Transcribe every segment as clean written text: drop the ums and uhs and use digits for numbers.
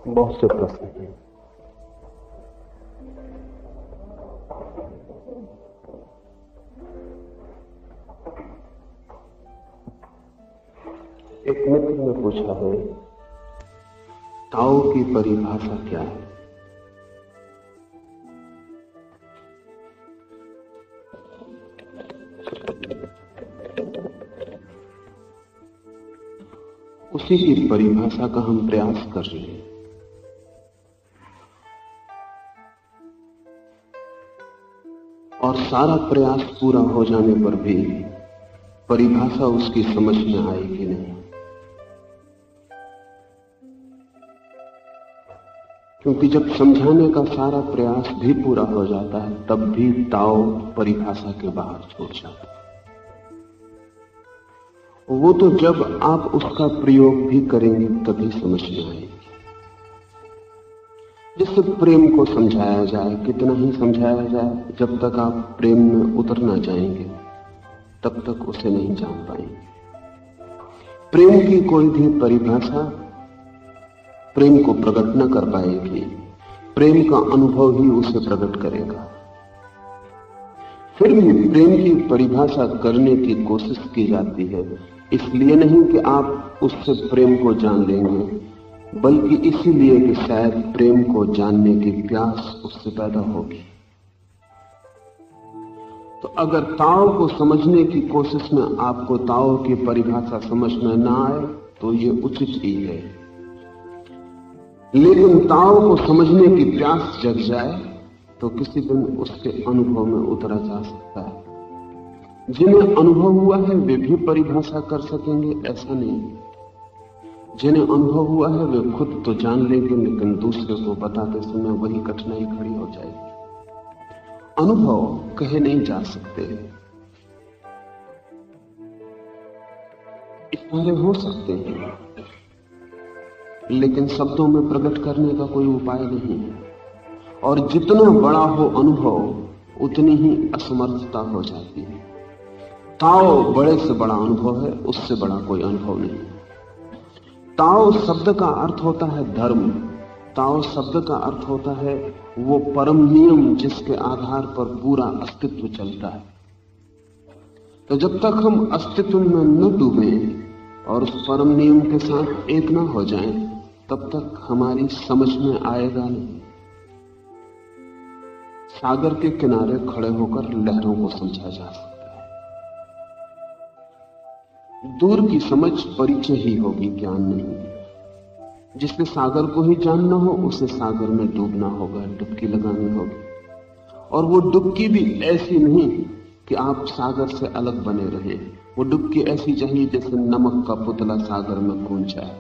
बहुत से प्रश्न हैं। एक मित्र ने पूछा है, ताओ की परिभाषा क्या है? उसी की परिभाषा का हम प्रयास कर रहे हैं। और सारा प्रयास पूरा हो जाने पर भी परिभाषा उसकी समझ में आएगी नहीं, क्योंकि जब समझाने का सारा प्रयास भी पूरा हो जाता है तब भी ताओ परिभाषा के बाहर छोड़ जाता है। वो तो जब आप उसका प्रयोग भी करेंगे तभी समझ में आएगी। जिससे प्रेम को समझाया जाए, कितना ही समझाया जाए, जब तक आप प्रेम में उतर ना जाएंगे तब तक उसे नहीं जान पाएंगे। प्रेम की कोई भी परिभाषा प्रेम को प्रकट न कर पाएगी। प्रेम का अनुभव ही उसे प्रकट करेगा। फिर भी प्रेम की परिभाषा करने की कोशिश की जाती है, इसलिए नहीं कि आप उससे प्रेम को जान लेंगे, बल्कि इसीलिए कि शायद प्रेम को जानने की प्यास उससे पैदा होगी। तो अगर ताओ को समझने की कोशिश में आपको ताओ की परिभाषा समझ में ना आए तो ये उचित ही है, लेकिन ताओ को समझने की प्यास जग जाए तो किसी दिन उसके अनुभव में उतरा जा सकता है। जिन्हें अनुभव हुआ है वे भी परिभाषा कर सकेंगे, ऐसा नहीं। जिन्हें अनुभव हुआ है वे खुद तो जान लेंगे, लेकिन दूसरे को बताते समय वही कठिनाई खड़ी हो जाएगी। अनुभव कहे नहीं जा सकते, इशारे हो सकते हैं, लेकिन शब्दों में प्रकट करने का कोई उपाय नहीं है। और जितना बड़ा हो अनुभव उतनी ही असमर्थता हो जाती है। ताओ बड़े से बड़ा अनुभव है, उससे बड़ा कोई अनुभव नहीं। ताओ शब्द का अर्थ होता है धर्म। ताओ शब्द का अर्थ होता है वो परम नियम जिसके आधार पर पूरा अस्तित्व चलता है। तो जब तक हम अस्तित्व में न डूबे और उस परम नियम के साथ एक न हो जाएं, तब तक हमारी समझ में आएगा नहीं। सागर के किनारे खड़े होकर लहरों को समझा जा सकता है। दूर की समझ परिचय ही होगी, ज्ञान नहीं। जिसने सागर को ही जानना हो उसे सागर में डूबना होगा, डुबकी लगानी होगी। और वो डुबकी भी ऐसी नहीं कि आप सागर से अलग बने रहे। वो डुबकी ऐसी चाहिए जैसे नमक का पुतला सागर में कूद जाए,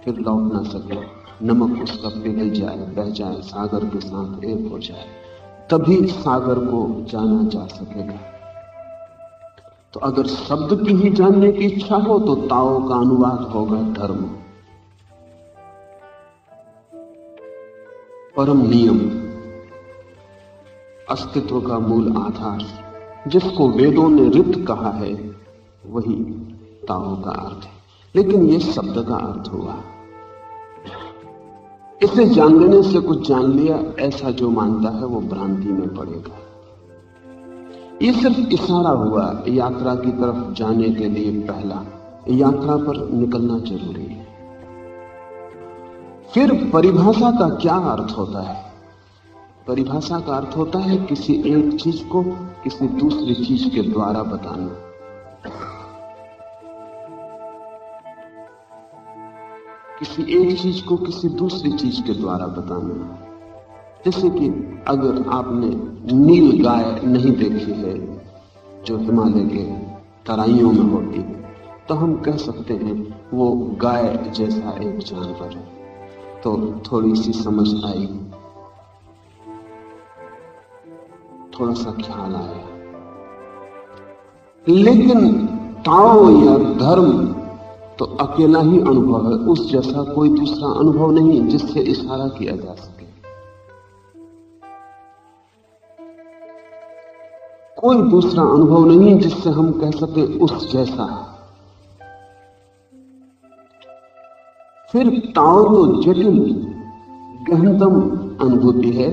फिर लौट ना सके। नमक उसका पिघल जाए, बह जाए, सागर के साथ एक हो जाए, तभी सागर को जाना जा सकेगा। तो अगर शब्द की ही जानने की इच्छा हो तो ताओ का अनुवाद होगा धर्म, परम नियम, अस्तित्व का मूल आधार, जिसको वेदों ने रित कहा है, वही ताओ का अर्थ है। लेकिन यह शब्द का अर्थ हुआ। इसे जान लेने से कुछ जान लिया, ऐसा जो मानता है वो भ्रांति में पड़ेगा। ये सिर्फ इशारा हुआ यात्रा की तरफ जाने के लिए। पहला यात्रा पर निकलना जरूरी है। फिर परिभाषा का क्या अर्थ होता है? परिभाषा का अर्थ होता है किसी एक चीज को किसी दूसरी चीज के द्वारा बताना। किसी एक चीज को किसी दूसरी चीज के द्वारा बताना। जैसे कि अगर आपने नील गाय नहीं देखी है जो हिमालय के तराइयों में होती है, तो हम कह सकते हैं वो गाय जैसा एक जानवर है। तो थोड़ी सी समझ आई, थोड़ा सा ख्याल आया। लेकिन ताओ या धर्म तो अकेला ही अनुभव है, उस जैसा कोई दूसरा अनुभव नहीं जिससे इशारा किया जा सके। कोई दूसरा अनुभव नहीं जिससे हम कह सके उस जैसा। फिर ताओ तो जटिल गहनतम अनुभूति है।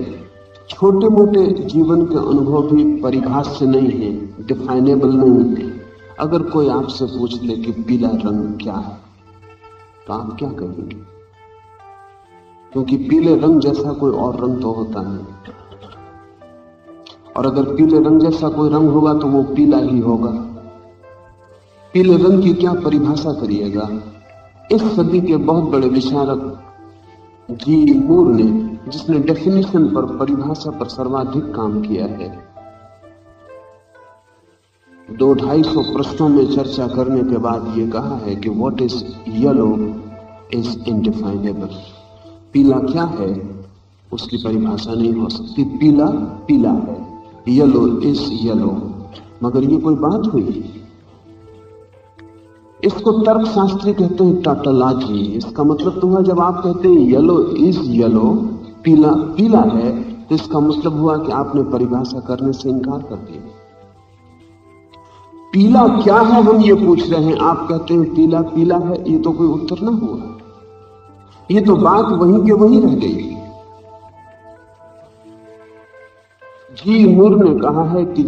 छोटे मोटे जीवन के अनुभव भी परिभाष्य नहीं है, डिफाइनेबल नहीं है। अगर कोई आपसे पूछ ले कि पीला रंग क्या है, तो आप क्या कहेंगे? क्योंकि पीले रंग जैसा कोई और रंग तो होता नहीं, और अगर पीले रंग जैसा कोई रंग होगा तो वो पीला ही होगा। पीले रंग की क्या परिभाषा करिएगा? इस सदी के बहुत बड़े विचारक जी मूर ने, जिसने डेफिनेशन पर, परिभाषा पर सर्वाधिक काम किया है, 200-250 प्रश्नों में चर्चा करने के बाद ये कहा है कि what is yellow is indefinable. पीला क्या है उसकी परिभाषा नहीं हो सकती। पीला पीला है, येलो इज येलो। मगर ये कोई बात हुई? इसको तर्कशास्त्री कहते हैं टाटोलॉजी। इसका मतलब तो हुआ, जब आप कहते हैं येलो इज येलो, पीला पीला है, तो इसका मतलब हुआ कि आपने परिभाषा करने से इनकार कर दिया। पीला क्या है हम ये पूछ रहे हैं, आप कहते हैं पीला पीला है, ये तो कोई उत्तर ना हुआ। ये तो बात वहीं के वहीं रह गई। जी मूर ने कहा है कि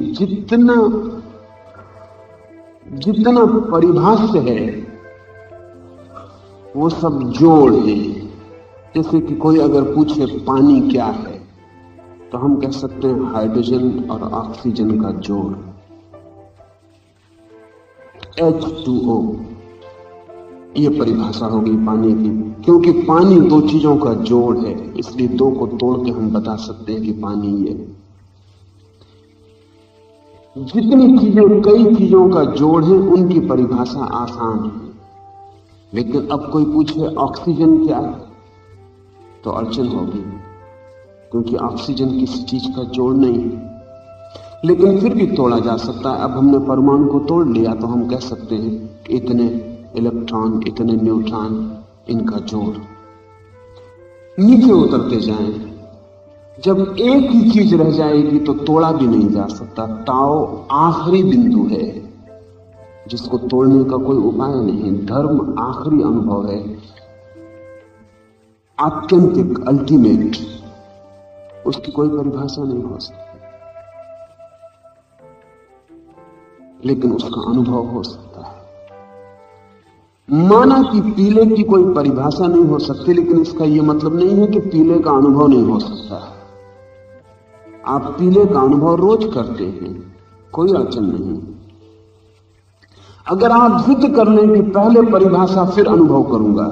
जितना परिभाष्य है वो सब जोड़ है। जैसे कि कोई अगर पूछे पानी क्या है, तो हम कह सकते हैं हाइड्रोजन और ऑक्सीजन का जोड़, H2O। ये परिभाषा होगी पानी की, क्योंकि पानी दो चीजों का जोड़ है, इसलिए दो को तोड़ के हम बता सकते हैं कि पानी ये है। जितनी चीजें कई चीजों का जोड़ है, उनकी परिभाषा आसान है। लेकिन अब कोई पूछे ऑक्सीजन क्या है, तो अड़चन होगी, क्योंकि ऑक्सीजन किसी चीज का जोड़ नहीं है। लेकिन फिर भी तोड़ा जा सकता है। अब हमने परमाणु को तोड़ लिया, तो हम कह सकते हैं कि इतने इलेक्ट्रॉन, इतने न्यूट्रॉन, इनका जोड़। नीचे उतरते जाएं, जब एक ही चीज रह जाएगी तो तोड़ा भी नहीं जा सकता। ताओ आखिरी बिंदु है जिसको तोड़ने का कोई उपाय नहीं। धर्म आखिरी अनुभव है, आत्यंतिक, अल्टीमेट। उसकी कोई परिभाषा नहीं हो सकती, लेकिन उसका अनुभव हो सकता है। माना कि पीले की कोई परिभाषा नहीं हो सकती, लेकिन इसका यह मतलब नहीं है कि पीले का अनुभव नहीं हो सकता। आप पीले का अनुभव रोज करते हैं, कोई अड़चन नहीं। अगर आप जिद कर लें कि पहले परिभाषा फिर अनुभव करूंगा,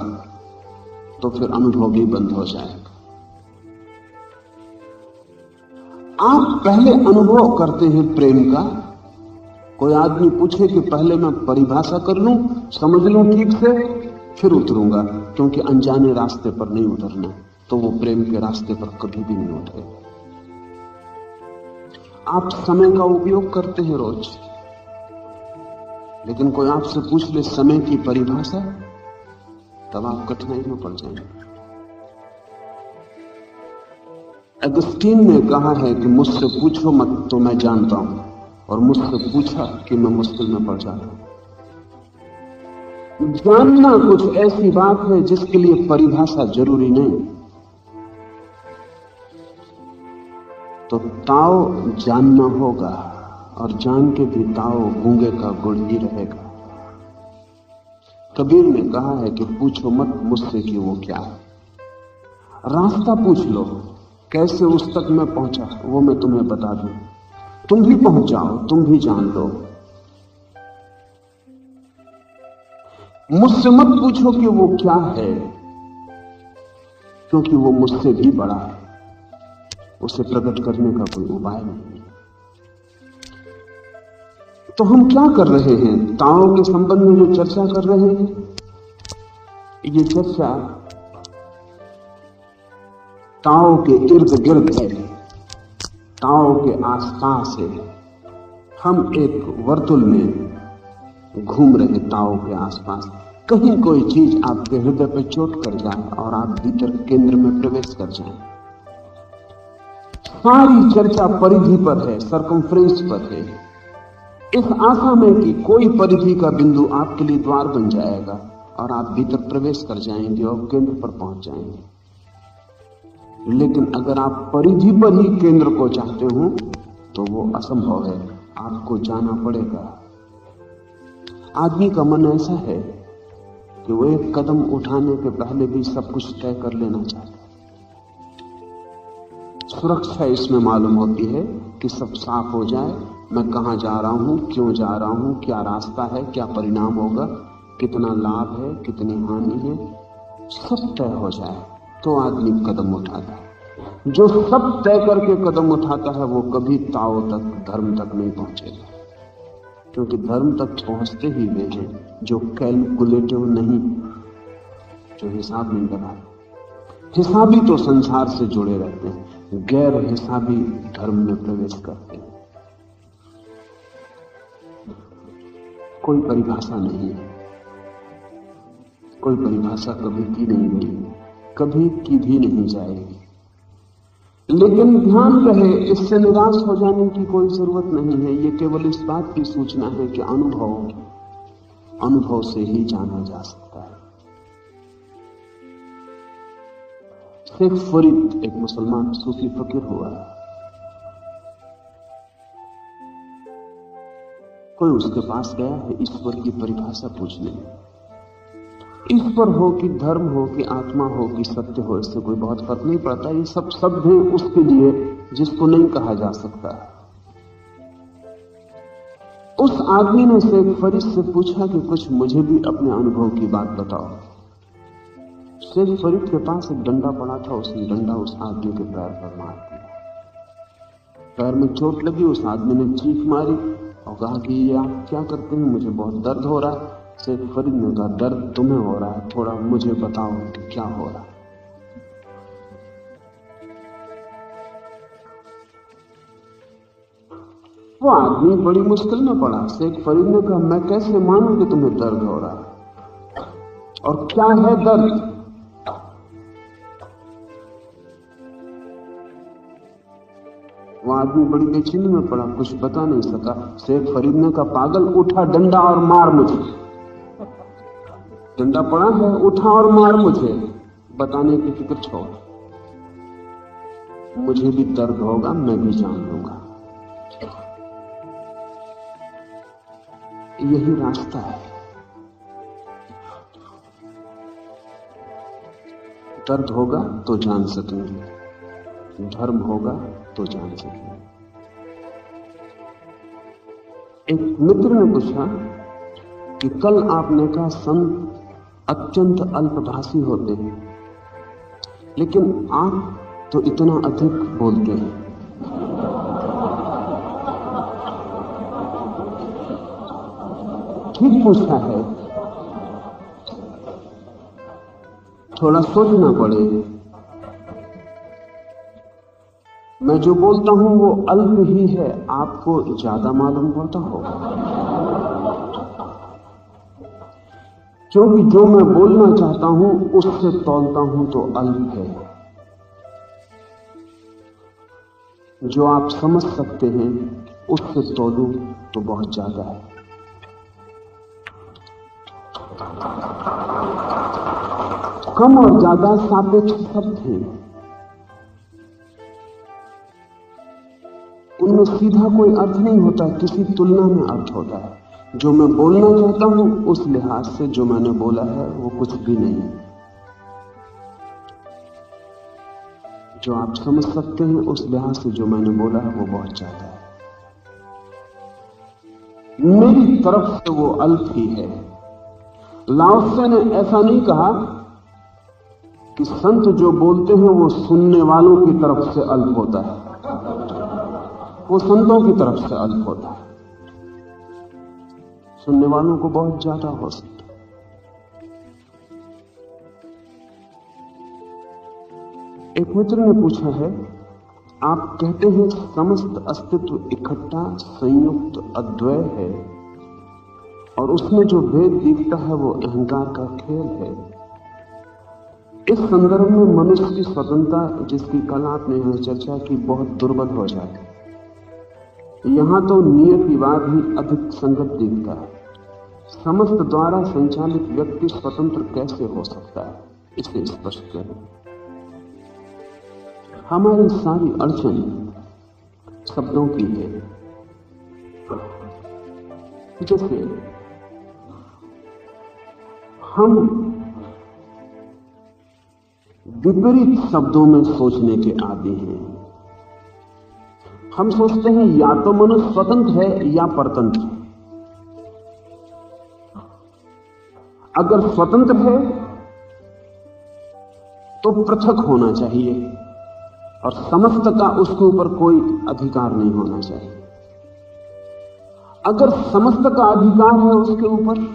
तो फिर अनुभव भी बंद हो जाएगा। आप पहले अनुभव करते हैं प्रेम का। कोई आदमी पूछे कि पहले मैं परिभाषा कर लूं, समझ लूं ठीक से, फिर उतरूंगा, क्योंकि अनजाने रास्ते पर नहीं उतरना, तो वो प्रेम के रास्ते पर कभी भी नहीं उतरेगा। आप समय का उपयोग करते हैं रोज, लेकिन कोई आपसे पूछ ले समय की परिभाषा, तब आप कठिनाई में पड़ जाएंगे। अगस्तीन ने कहा है कि मुझसे पूछो मत तो मैं जानता हूं, और मुझसे पूछा कि मैं मुश्किल में पड़ जाता हूं। जानना कुछ ऐसी बात है जिसके लिए परिभाषा जरूरी नहीं। तो ताओ जानना होगा, और जान के भी ताओ गूंगे का गुड़ ही रहेगा। कबीर ने कहा है कि पूछो मत मुझसे कि वो क्या है, रास्ता पूछ लो, कैसे उस तक मैं पहुंचा वो मैं तुम्हें बता दूं, तुम भी पहुंच जाओ, तुम भी जान लो। मुझसे मत पूछो कि वो क्या है, क्योंकि वो मुझसे भी बड़ा है, उसे प्रकट करने का कोई उपाय नहीं। तो हम क्या कर रहे हैं? ताओ के संबंध में जो चर्चा कर रहे हैं, ये चर्चा ताओ के इर्द गिर्द है, ताओ के आसपास है। हम एक वर्तुल में घूम रहे ताओ के आसपास। कहीं कोई चीज आपके हृदय पर चोट कर जाए और आप भीतर केंद्र में प्रवेश कर जाएं। सारी चर्चा परिधि पर है, सरकमफ्रेंस पर है, इस आशा में कि कोई परिधि का बिंदु आपके लिए द्वार बन जाएगा और आप भीतर प्रवेश कर जाएंगे और केंद्र पर पहुंच जाएंगे। लेकिन अगर आप परिधि पर ही केंद्र को चाहते हो तो वो असंभव है, आपको जाना पड़ेगा। आदमी का मन ऐसा है कि वो एक कदम उठाने के पहले भी सब कुछ तय कर लेना चाहता है। सुरक्षा इसमें मालूम होती है कि सब साफ हो जाए, मैं कहां जा रहा हूं, क्यों जा रहा हूं, क्या रास्ता है, क्या परिणाम होगा, कितना लाभ है, कितनी हानि है, सब तय हो जाए तो आदमी कदम उठाता है। जो सब तय करके कदम उठाता है वो कभी ताओ तक, धर्म तक नहीं पहुंचेगा, क्योंकि धर्म तक पहुंचते ही वे हैं जो कैलकुलेटिव नहीं, जो हिसाब नहीं बनाते। हिसाबी तो संसार से जुड़े रहते हैं, गैर हिसाबी धर्म में प्रवेश करते हैं। कोई परिभाषा नहीं है, कोई परिभाषा कभी की नहीं गई, कभी की भी नहीं जाएगी। लेकिन ध्यान रहे, इससे निराश हो जाने की कोई जरूरत नहीं है। ये केवल इस बात की सूचना है कि अनुभव से ही जाना जा सकता है। शेख फरीद एक मुसलमान सूफी फकीर हुआ। कोई उसके पास गया है ईश्वर की परिभाषा पूछने। ईश्वर हो कि धर्म हो कि आत्मा हो कि सत्य हो, इससे कोई बहुत फर्क नहीं पड़ता। ये सब शब्द हैं उसके लिए जिसको नहीं कहा जा सकता। उस आदमी ने शेख फरीद से पूछा कि कुछ मुझे भी अपने अनुभव की बात बताओ। शेख फरीद के पास एक डंडा पड़ा था, उसने डंडा उस आदमी के पैर पर मार दिया। पैर में चोट लगी, उस आदमी ने चीख मारी और कहा कि ये आप क्या करते हैं, मुझे बहुत दर्द हो रहा है। शेख फरीद ने कहा, दर्द तुम्हें हो रहा है, थोड़ा मुझे बताओ कि क्या हो रहा है। वो आदमी बड़ी मुश्किल में पड़ा। शेख फरीद ने कहा, मैं कैसे मानूं कि तुम्हें दर्द हो रहा है, और क्या है दर्द? वो आदमी बड़ी बेचैनी में पड़ा, कुछ बता नहीं सका। शेख फरीद ने कहा, पागल, उठा डंडा और मार मुझे। डंडा पड़ा है, उठा और मार मुझे, बताने की फिक्र छोड़। मुझे भी दर्द होगा, मैं भी जान लूंगा। यही रास्ता है। दर्द होगा तो जान सकेंगे, धर्म होगा तो जान सकेंगे। एक मित्र ने पूछा कि कल आपने कहा संत अत्यंत अल्पभाषी होते हैं, लेकिन आप तो इतना अधिक बोलते हैं। ठीक पूछा है, थोड़ा सोचना पड़े। मैं जो बोलता हूं वो अल्प ही है, आपको ज्यादा मालूम पड़ता होगा, क्योंकि जो मैं बोलना चाहता हूं उससे तौलता हूं तो अल्प है। जो आप समझ सकते हैं उससे तौलूं तो बहुत ज्यादा है। कम और ज्यादा सापेक्ष शब्द हैं, उनमें सीधा कोई अर्थ नहीं होता, किसी तुलना में अर्थ होता है। जो मैं बोलना चाहता हूं उस लिहाज से जो मैंने बोला है वो कुछ भी नहीं। जो आप समझ सकते हैं उस लिहाज से जो मैंने बोला है वो बहुत ज्यादा है। मेरी तरफ से वो अल्प ही है। लाओ त्से ने ऐसा नहीं कहा कि संत जो बोलते हैं वो सुनने वालों की तरफ से अल्प होता है, वो संतों की तरफ से अल्प होता है। सुनने वालों को बहुत ज्यादा हो सकता है। एक मित्र ने पूछा है, आप कहते हैं समस्त अस्तित्व इकट्ठा संयुक्त अद्वय है और उसमें जो भेद दिखता है वो अहंकार का खेल है। इस संदर्भ में मनुष्य की स्वतंत्रता, जिसकी कल आपने यहां चर्चा की, बहुत दुर्बल हो जाती है। यहां तो नियतिवाद ही अधिक संगत दिखता है। समस्त द्वारा संचालित व्यक्ति स्वतंत्र कैसे हो सकता है, इसे स्पष्ट करें। हमारी सारी अड़चन शब्दों की है। जैसे हम विपरीत शब्दों में सोचने के आदी हैं। हम सोचते हैं या तो मनुष्य स्वतंत्र है या परतंत्र है। अगर स्वतंत्र है तो पृथक होना चाहिए और समस्त का उसके ऊपर कोई अधिकार नहीं होना चाहिए। अगर समस्त का अधिकार है उसके ऊपर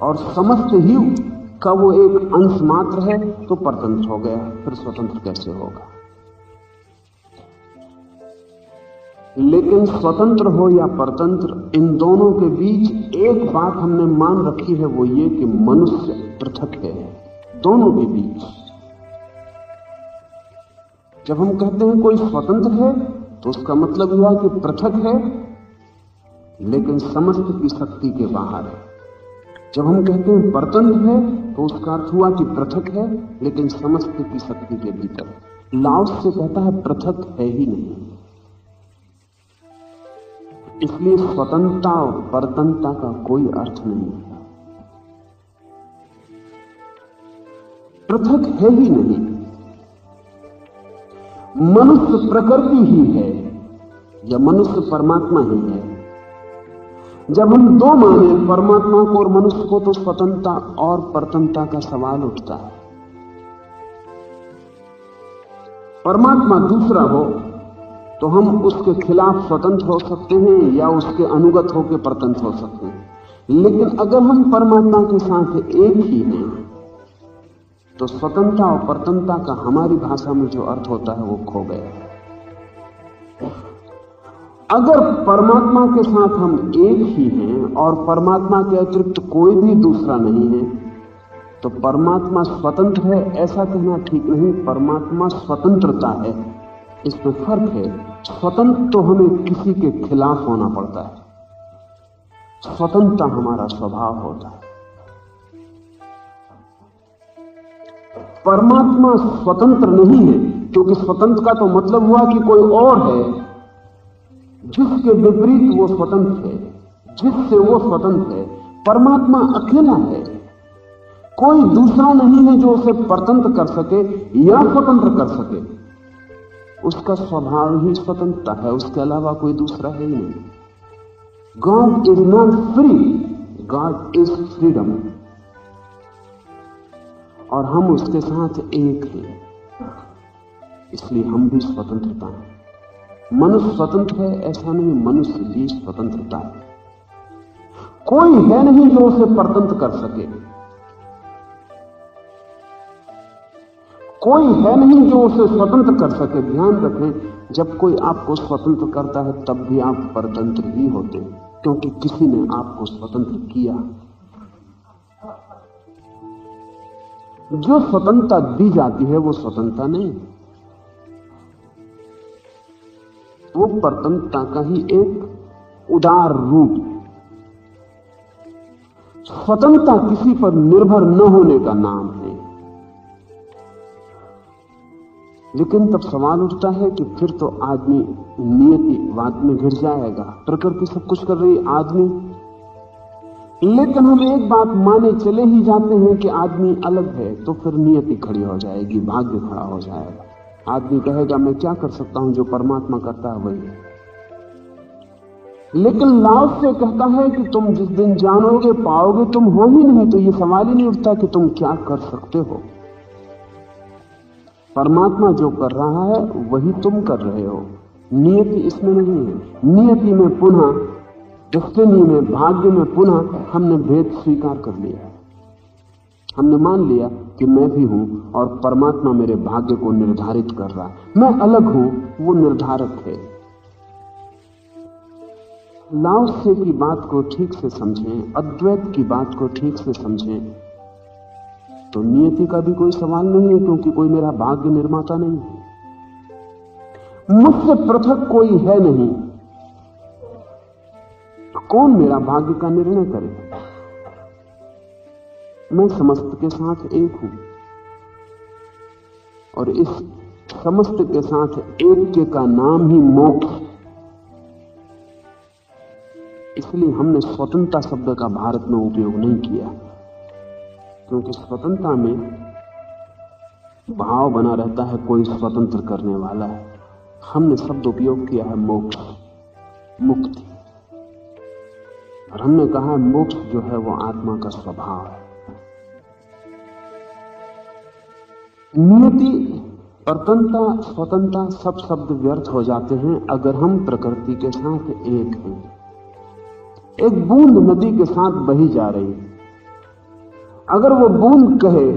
और समस्त ही का वो एक अंश मात्र है तो परतंत्र हो गया, फिर स्वतंत्र कैसे होगा? लेकिन स्वतंत्र हो या परतंत्र, इन दोनों के बीच एक बात हमने मान रखी है, वो ये कि मनुष्य पृथक है दोनों के बीच। जब हम कहते हैं कोई स्वतंत्र है तो उसका मतलब हुआ कि पृथक है लेकिन समस्त की शक्ति के बाहर है। जब हम कहते हैं परतंत्र है तो उसका अर्थ हुआ कि पृथक है लेकिन समस्त की शक्ति के भीतर है। लाओस से कहता है पृथक है ही नहीं। इसलिए स्वतंत्रता और परतंत्रता का कोई अर्थ नहीं है। पृथक है ही नहीं। मनुष्य प्रकृति ही है या मनुष्य परमात्मा ही है। जब हम दो माने परमात्मा को और मनुष्य को तो स्वतंत्रता और परतंत्रता का सवाल उठता है। परमात्मा दूसरा हो तो हम उसके खिलाफ स्वतंत्र हो सकते हैं या उसके अनुगत होकर परतंत्र हो सकते हैं। लेकिन अगर हम परमात्मा के साथ एक ही हैं तो स्वतंत्रता और परतंत्रता का हमारी भाषा में जो अर्थ होता है वो खो गया। अगर परमात्मा के साथ हम एक ही हैं और परमात्मा के अतिरिक्त कोई भी दूसरा नहीं है तो परमात्मा स्वतंत्र है ऐसा कहना ठीक नहीं। परमात्मा स्वतंत्रता है, इसमें फर्क है। स्वतंत्र तो हमें किसी के खिलाफ होना पड़ता है, स्वतंत्रता हमारा स्वभाव होता है। परमात्मा स्वतंत्र नहीं है क्योंकि स्वतंत्र का तो मतलब हुआ कि कोई और है जिसके विपरीत वो स्वतंत्र है, जिससे वो स्वतंत्र है। परमात्मा अकेला है, कोई दूसरा नहीं है जो उसे परतंत्र कर सके या स्वतंत्र कर सके। उसका स्वभाव ही स्वतंत्रता है, उसके अलावा कोई दूसरा है ही नहीं। God is not free, God is freedom. और हम उसके साथ एक हैं, इसलिए हम भी स्वतंत्रता हैं। मनुष्य स्वतंत्र है ऐसा नहीं, मनुष्य भी स्वतंत्रता है। कोई है नहीं जो उसे परतंत्र कर सके, कोई है नहीं जो उसे स्वतंत्र कर सके। ध्यान रखें, जब कोई आपको स्वतंत्र करता है तब भी आप परतंत्र ही होते हैं क्योंकि किसी ने आपको स्वतंत्र किया। जो स्वतंत्रता दी जाती है वो स्वतंत्रता नहीं, वो परतंत्रता का ही एक उदार रूप। स्वतंत्रता किसी पर निर्भर न होने का नाम है। लेकिन तब सवाल उठता है कि फिर तो आदमी नियतिवाद में घिर जाएगा। प्रकृति सब कुछ कर रही, आदमी। लेकिन हम एक बात माने चले ही जाते हैं कि आदमी अलग है तो फिर नियति खड़ी हो जाएगी, भाग्य खड़ा हो जाएगा। आदमी कहेगा मैं क्या कर सकता हूं, जो परमात्मा करता है वही। लेकिन लाओस से कहता है कि तुम जिस दिन जानोगे पाओगे, तुम हो ही नहीं तो ये सवाल ही नहीं उठता कि तुम क्या कर सकते हो। परमात्मा जो कर रहा है वही तुम कर रहे हो, नियति इसमें नहीं है। नियति में पुनः, डेस्टिनी में, भाग्य में पुनः हमने भेद स्वीकार कर लिया। हमने मान लिया कि मैं भी हूं और परमात्मा मेरे भाग्य को निर्धारित कर रहा है। मैं अलग हूं, वो निर्धारक है। लाओस से की बात को ठीक से समझें, अद्वैत की बात को ठीक से समझें तो नियति का भी कोई सवाल नहीं है क्योंकि कोई मेरा भाग्य निर्माता नहीं है। मुझसे पृथक कोई है नहीं, कौन मेरा भाग्य का निर्णय करे? मैं समस्त के साथ एक हूं और इस समस्त के साथ ऐक्य का नाम ही मोक्ष। इसलिए हमने स्वतंत्रता शब्द का भारत में उपयोग नहीं किया, क्योंकि स्वतंत्रता में भाव बना रहता है कोई स्वतंत्र करने वाला है। हमने शब्द उपयोग किया है मोक्ष, मुक्ति, और हमने कहा है मोक्ष जो है वो आत्मा का स्वभाव है। नियति, परतंत्रता, स्वतंत्रता सब शब्द व्यर्थ हो जाते हैं अगर हम प्रकृति के साथ एक हैं। एक बूंद नदी के साथ बही जा रही है, अगर वो बूंद कहे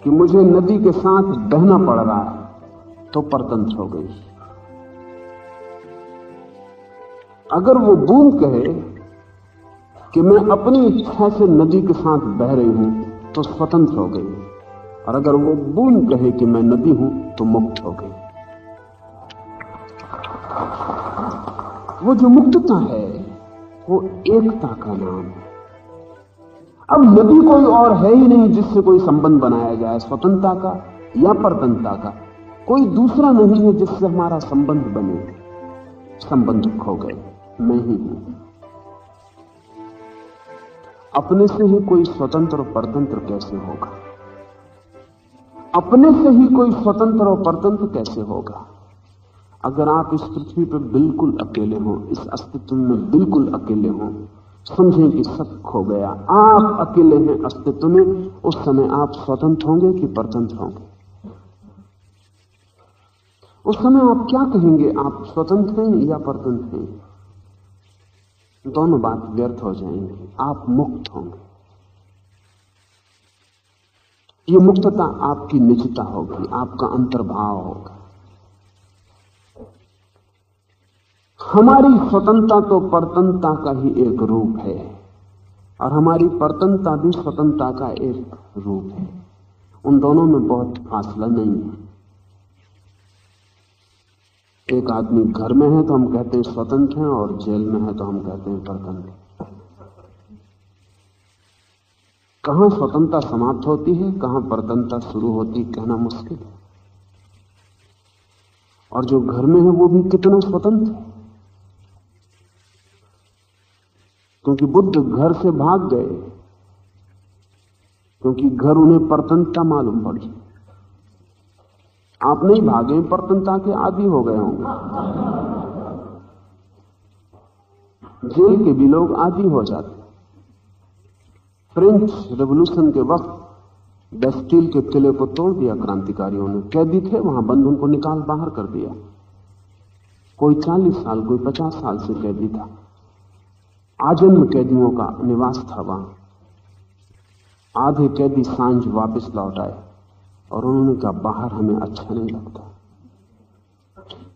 कि मुझे नदी के साथ बहना पड़ रहा है तो परतंत्र हो गई। अगर वो बूंद कहे कि मैं अपनी इच्छा से नदी के साथ बह रही हूं तो स्वतंत्र हो गई, और अगर वो बूंद कहे कि मैं नदी हूं तो मुक्त हो गई। वो जो मुक्तता है वो एकता का नाम है। अब नदी कोई और है ही नहीं जिससे कोई संबंध बनाया जाए, स्वतंत्रता का या परतंत्रता का कोई दूसरा नहीं है जिससे हमारा संबंध बने। संबंध खो गए, मैं ही हूं। अपने से ही कोई स्वतंत्र और परतंत्र कैसे होगा? अपने से ही कोई स्वतंत्र और परतंत्र कैसे होगा? अगर आप इस पृथ्वी पर बिल्कुल अकेले हो, इस अस्तित्व में बिल्कुल अकेले हो, समझें कि सब खो गया, आप अकेले हैं अस्तित्व में, उस समय आप स्वतंत्र होंगे कि परतंत्र होंगे? उस समय आप क्या कहेंगे? आप स्वतंत्र हैं या परतंत्र हैं? दोनों बात व्यर्थ हो जाएंगे। आप मुक्त होंगे। ये मुक्तता आपकी निजता होगी, आपका अंतर्भाव होगा। हमारी स्वतंत्रता तो परतंत्रता का ही एक रूप है, और हमारी परतंत्रता भी स्वतंत्रता का एक रूप है। उन दोनों में बहुत फासला नहीं है। एक आदमी घर में है तो हम कहते हैं स्वतंत्र हैं, और जेल में है तो हम कहते हैं परतंत्र। कहां स्वतंत्रता समाप्त होती है, कहां परतंत्रता शुरू होती, कहना मुश्किल है। और जो घर में है वो भी कितना स्वतंत्र है, क्योंकि बुद्ध घर से भाग गए, क्योंकि घर उन्हें परतंत्रता मालूम पड़ी। आप नहीं भागे, परतंत्रता के आदी हो गए होंगे। जेल के भी लोग आदी हो जाते। फ्रेंच रेवोल्यूशन के वक्त बेस्टिल के किले को तोड़ दिया क्रांतिकारियों ने। कैदी थे वहां बंद, उनको निकाल बाहर कर दिया। कोई 40 साल, कोई 50 साल से कैदी था। आजन्म कैदियों का निवास था वहां। आधे कैदी सांझ वापस लौट आए और उन्होंने कहा बाहर हमें अच्छा नहीं लगता।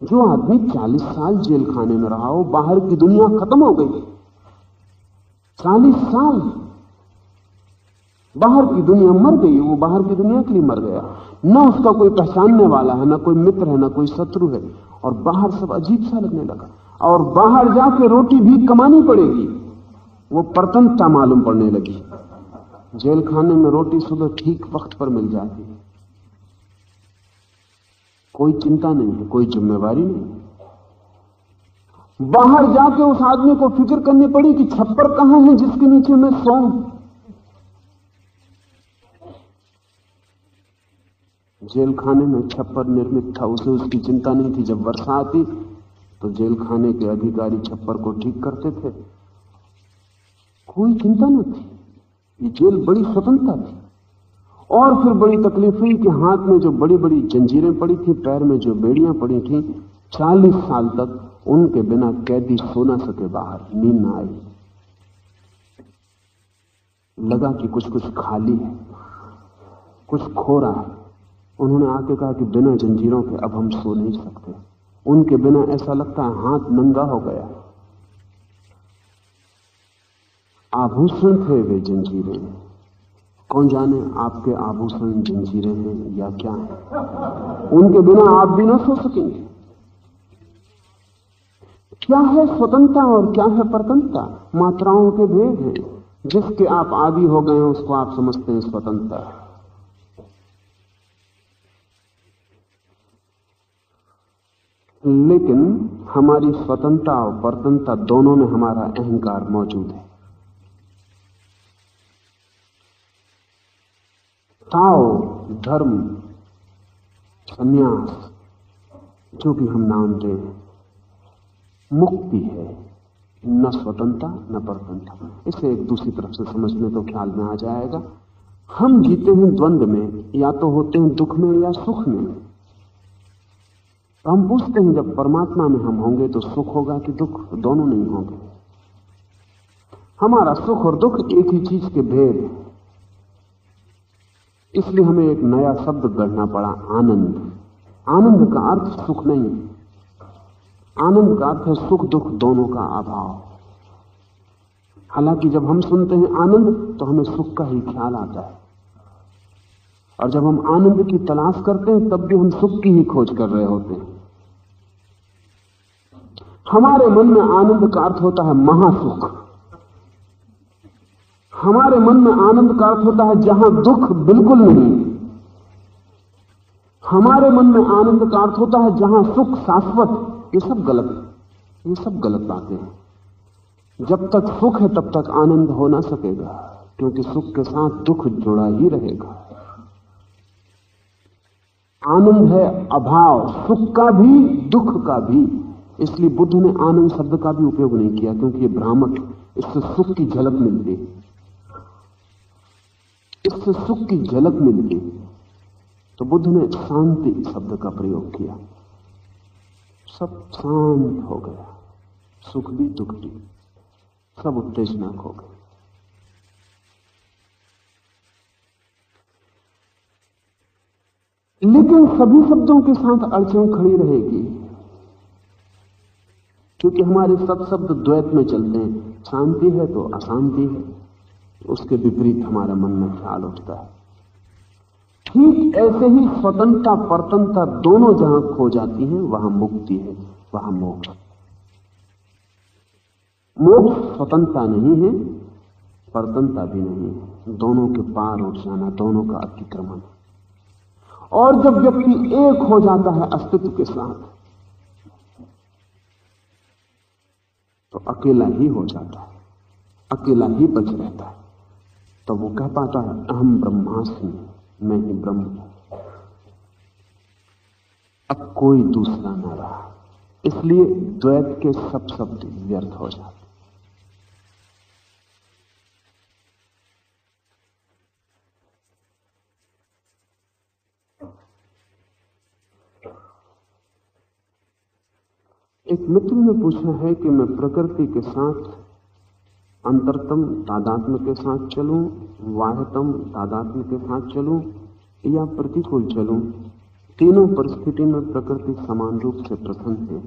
जो आदमी 40 साल जेल खाने में रहा हो, बाहर की दुनिया खत्म हो गई। 40 साल बाहर की दुनिया मर गई, वो बाहर की दुनिया के लिए मर गया। ना उसका कोई पहचानने वाला है, ना कोई मित्र है, ना कोई शत्रु है, और बाहर सब अजीब सा लगने लगा। और बाहर जाके रोटी भी कमानी पड़ेगी, वो परतंत्रता मालूम पड़ने लगी। जेल खाने में रोटी सुबह ठीक वक्त पर मिल जाती, कोई चिंता नहीं है, कोई जिम्मेवारी नहीं। बाहर जाके उस आदमी को फिक्र करनी पड़ी कि छप्पर कहां है जिसके नीचे मैं सोऊं। जेल खाने में छप्पर निर्मित था, उसे उसकी चिंता नहीं थी। जब वर्षा आती तो जेल खाने के अधिकारी छप्पर को ठीक करते थे, कोई चिंता न थी। ये जेल बड़ी स्वतंत्रता थी। और फिर बड़ी तकलीफ हुई कि हाथ में जो बड़ी बड़ी जंजीरें पड़ी थी, पैर में जो बेड़ियां पड़ी थी, 40 साल तक उनके बिना कैदी सो ना सके, बाहर नींद ना आई। लगा कि कुछ कुछ खाली है, कुछ खो रहा है। उन्होंने आके कहा कि बिना जंजीरों के अब हम सो नहीं सकते। उनके बिना ऐसा लगता है हाथ नंगा हो गया। आभूषण थे वे जंजीरें, कौन जाने आपके आभूषण जंजीरें हैं या क्या है। उनके बिना आप भी ना सो सकेंगे। क्या है स्वतंत्रता और क्या है परतंत्रता? मात्राओं के भेद हैं। जिसके आप आदी हो गए हैं उसको आप समझते हैं स्वतंत्रता। लेकिन हमारी स्वतंत्रता और परतंत्रता दोनों में हमारा अहंकार मौजूद है। ताओ, धर्म, संन्यास, जो भी हम नाम दें, मुक्ति है, न स्वतंत्रता न परतंत्रता। इसे एक दूसरी तरफ से समझने तो ख्याल में आ जाएगा। हम जीते हैं द्वंद्व में, या तो होते हैं दुख में या सुख में। तो हम पूछते हैं जब परमात्मा में हम होंगे तो सुख होगा कि दुख? दोनों नहीं होंगे। हमारा सुख और दुख एक ही चीज के भेद हैं। इसलिए हमें एक नया शब्द गढ़ना पड़ा, आनंद। आनंद का अर्थ सुख नहीं, आनंद का अर्थ है सुख दुख दोनों का अभाव। हालांकि जब हम सुनते हैं आनंद तो हमें सुख का ही ख्याल आता है, और जब हम आनंद की तलाश करते हैं तब भी हम सुख की ही खोज कर रहे होते हैं। हमारे मन में आनंद का अर्थ होता है महासुख। हमारे मन में आनंद का अर्थ होता है जहां दुख बिल्कुल नहीं। हमारे मन में आनंद का अर्थ होता है जहां सुख शाश्वत। ये सब गलत है, ये सब गलत बातें हैं। जब तक सुख है तब तक आनंद हो ना सकेगा, क्योंकि सुख के साथ दुख जुड़ा ही रहेगा। आनंद है अभाव, सुख का भी दुख का भी। इसलिए बुद्ध ने आनंद शब्द का भी उपयोग नहीं किया, क्योंकि ये भ्रामक, इससे सुख की झलक मिलती, इससे सुख की झलक मिलती। तो बुद्ध ने शांति शब्द का प्रयोग किया। सब शांत हो गया, सुख भी दुख भी, सब उत्तेजना खो गई। लेकिन सभी शब्दों के साथ अड़चन खड़ी रहेगी, क्योंकि हमारे सब शब्द द्वैत में चलते हैं। शांति है तो अशांति है, उसके विपरीत हमारे मन में ख्याल उठता है। ठीक ऐसे ही स्वतंत्रता परतंत्रता दोनों जहां खो जाती हैं वहां मुक्ति है, वहां मोक्ष। मोक्ष स्वतंत्रता नहीं है, परतंत्रता भी नहीं है, दोनों के पार उठ जाना, दोनों का अतिक्रमण। और जब व्यक्ति एक हो जाता है अस्तित्व के साथ तो अकेला ही हो जाता है, अकेला ही बच रहता है। तो वो कह पाता है अहम ब्रह्मास्मि, मैं ही ब्रह्म हूं, अब कोई दूसरा न रहा। इसलिए द्वैत के सब शब्द व्यर्थ हो जाते। एक मित्र ने पूछा है कि मैं प्रकृति के साथ अंतरतम तादात्म्य के साथ चलूं, बाह्यतम तादात्म्य के साथ चलूं या प्रतिकूल चलूं? तीनों परिस्थिति में प्रकृति समान रूप से प्रसन्न है।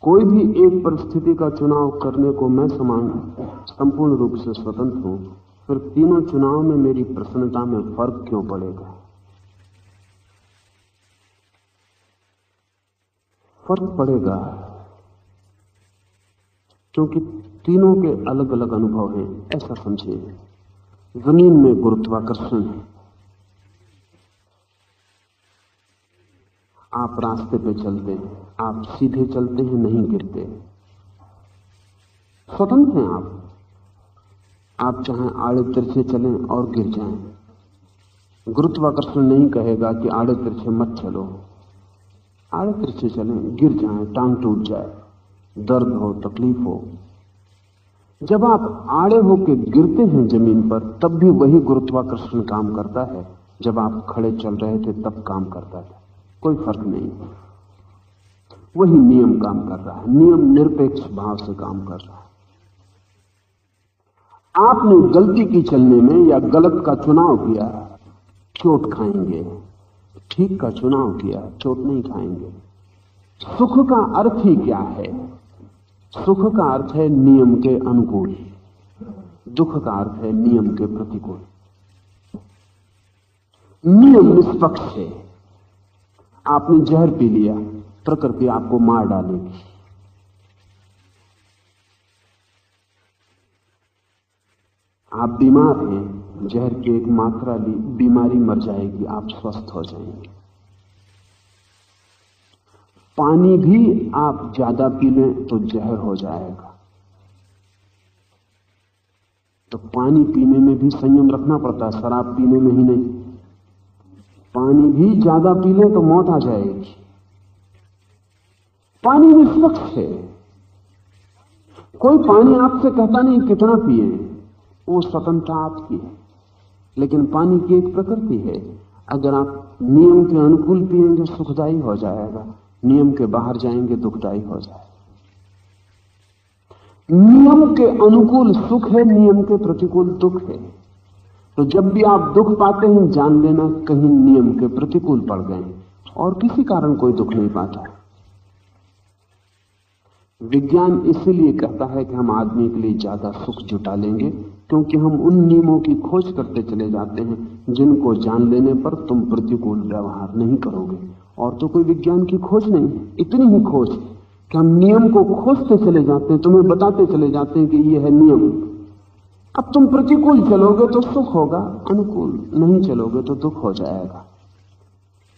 कोई भी एक परिस्थिति का चुनाव करने को मैं संपूर्ण रूप से स्वतंत्र हूं, फिर तीनों चुनाव में मेरी प्रसन्नता में फर्क क्यों पड़ेगा? फर्क पड़ेगा क्योंकि तीनों के अलग अलग अनुभव हैं। ऐसा समझिए, जमीन में गुरुत्वाकर्षण है, आप रास्ते पे चलते हैं, आप सीधे चलते हैं, नहीं गिरते, स्वतंत्र हैं आप चाहें आड़े तिरछे चलें और गिर जाएं। गुरुत्वाकर्षण नहीं कहेगा कि आड़े तिरछे मत चलो, आड़े तिरछे चलें, गिर जाएं, टांग टूट जाए, दर्द हो, तकलीफ हो। जब आप आड़े होकर गिरते हैं जमीन पर, तब भी वही गुरुत्वाकर्षण काम करता है जब आप खड़े चल रहे थे तब काम करता था। कोई फर्क नहीं, वही नियम काम कर रहा है, नियम निरपेक्ष भाव से काम कर रहा है। आपने गलती की चलने में या गलत का चुनाव किया, चोट खाएंगे, ठीक का चुनाव किया, चोट नहीं खाएंगे। सुख का अर्थ ही क्या है? सुख का अर्थ है नियम के अनुकूल, दुख का अर्थ है नियम के प्रतिकूल। नियम निष्पक्ष है। आपने जहर पी लिया, प्रकृति आपको मार डालेगी। आप बीमार हैं, जहर की एक मात्रा ली, बीमारी मर जाएगी, आप स्वस्थ हो जाएंगे। पानी भी आप ज्यादा पी लें तो जहर हो जाएगा। तो पानी पीने में भी संयम रखना पड़ता है, शराब पीने में ही नहीं। पानी भी ज्यादा पी लें तो मौत आ जाएगी। पानी निष्पक्ष है, कोई पानी आपसे कहता नहीं कितना पिए, वो स्वतंत्रता आपकी है। लेकिन पानी की एक प्रकृति है, अगर आप नियम के अनुकूल पिएंगे सुखदायी हो जाएगा, नियम के बाहर जाएंगे दुखदायी हो जाएगा। नियम के अनुकूल सुख है, नियम के प्रतिकूल दुख है। तो जब भी आप दुख पाते हैं जान लेना कहीं नियम के प्रतिकूल पड़ गए, और किसी कारण कोई दुख नहीं पाता। विज्ञान इसीलिए कहता है कि हम आदमी के लिए ज्यादा सुख जुटा लेंगे, क्योंकि हम उन नियमों की खोज करते चले जाते हैं जिनको जान लेने पर तुम प्रतिकूल व्यवहार नहीं करोगे। और तो कोई विज्ञान की खोज नहीं है, इतनी ही खोज कि हम नियम को खोजते चले जाते हैं, तुम्हें बताते चले जाते हैं कि यह है नियम। अब तुम प्रतिकूल चलोगे तो सुख होगा, अनुकूल नहीं चलोगे तो दुख हो जाएगा।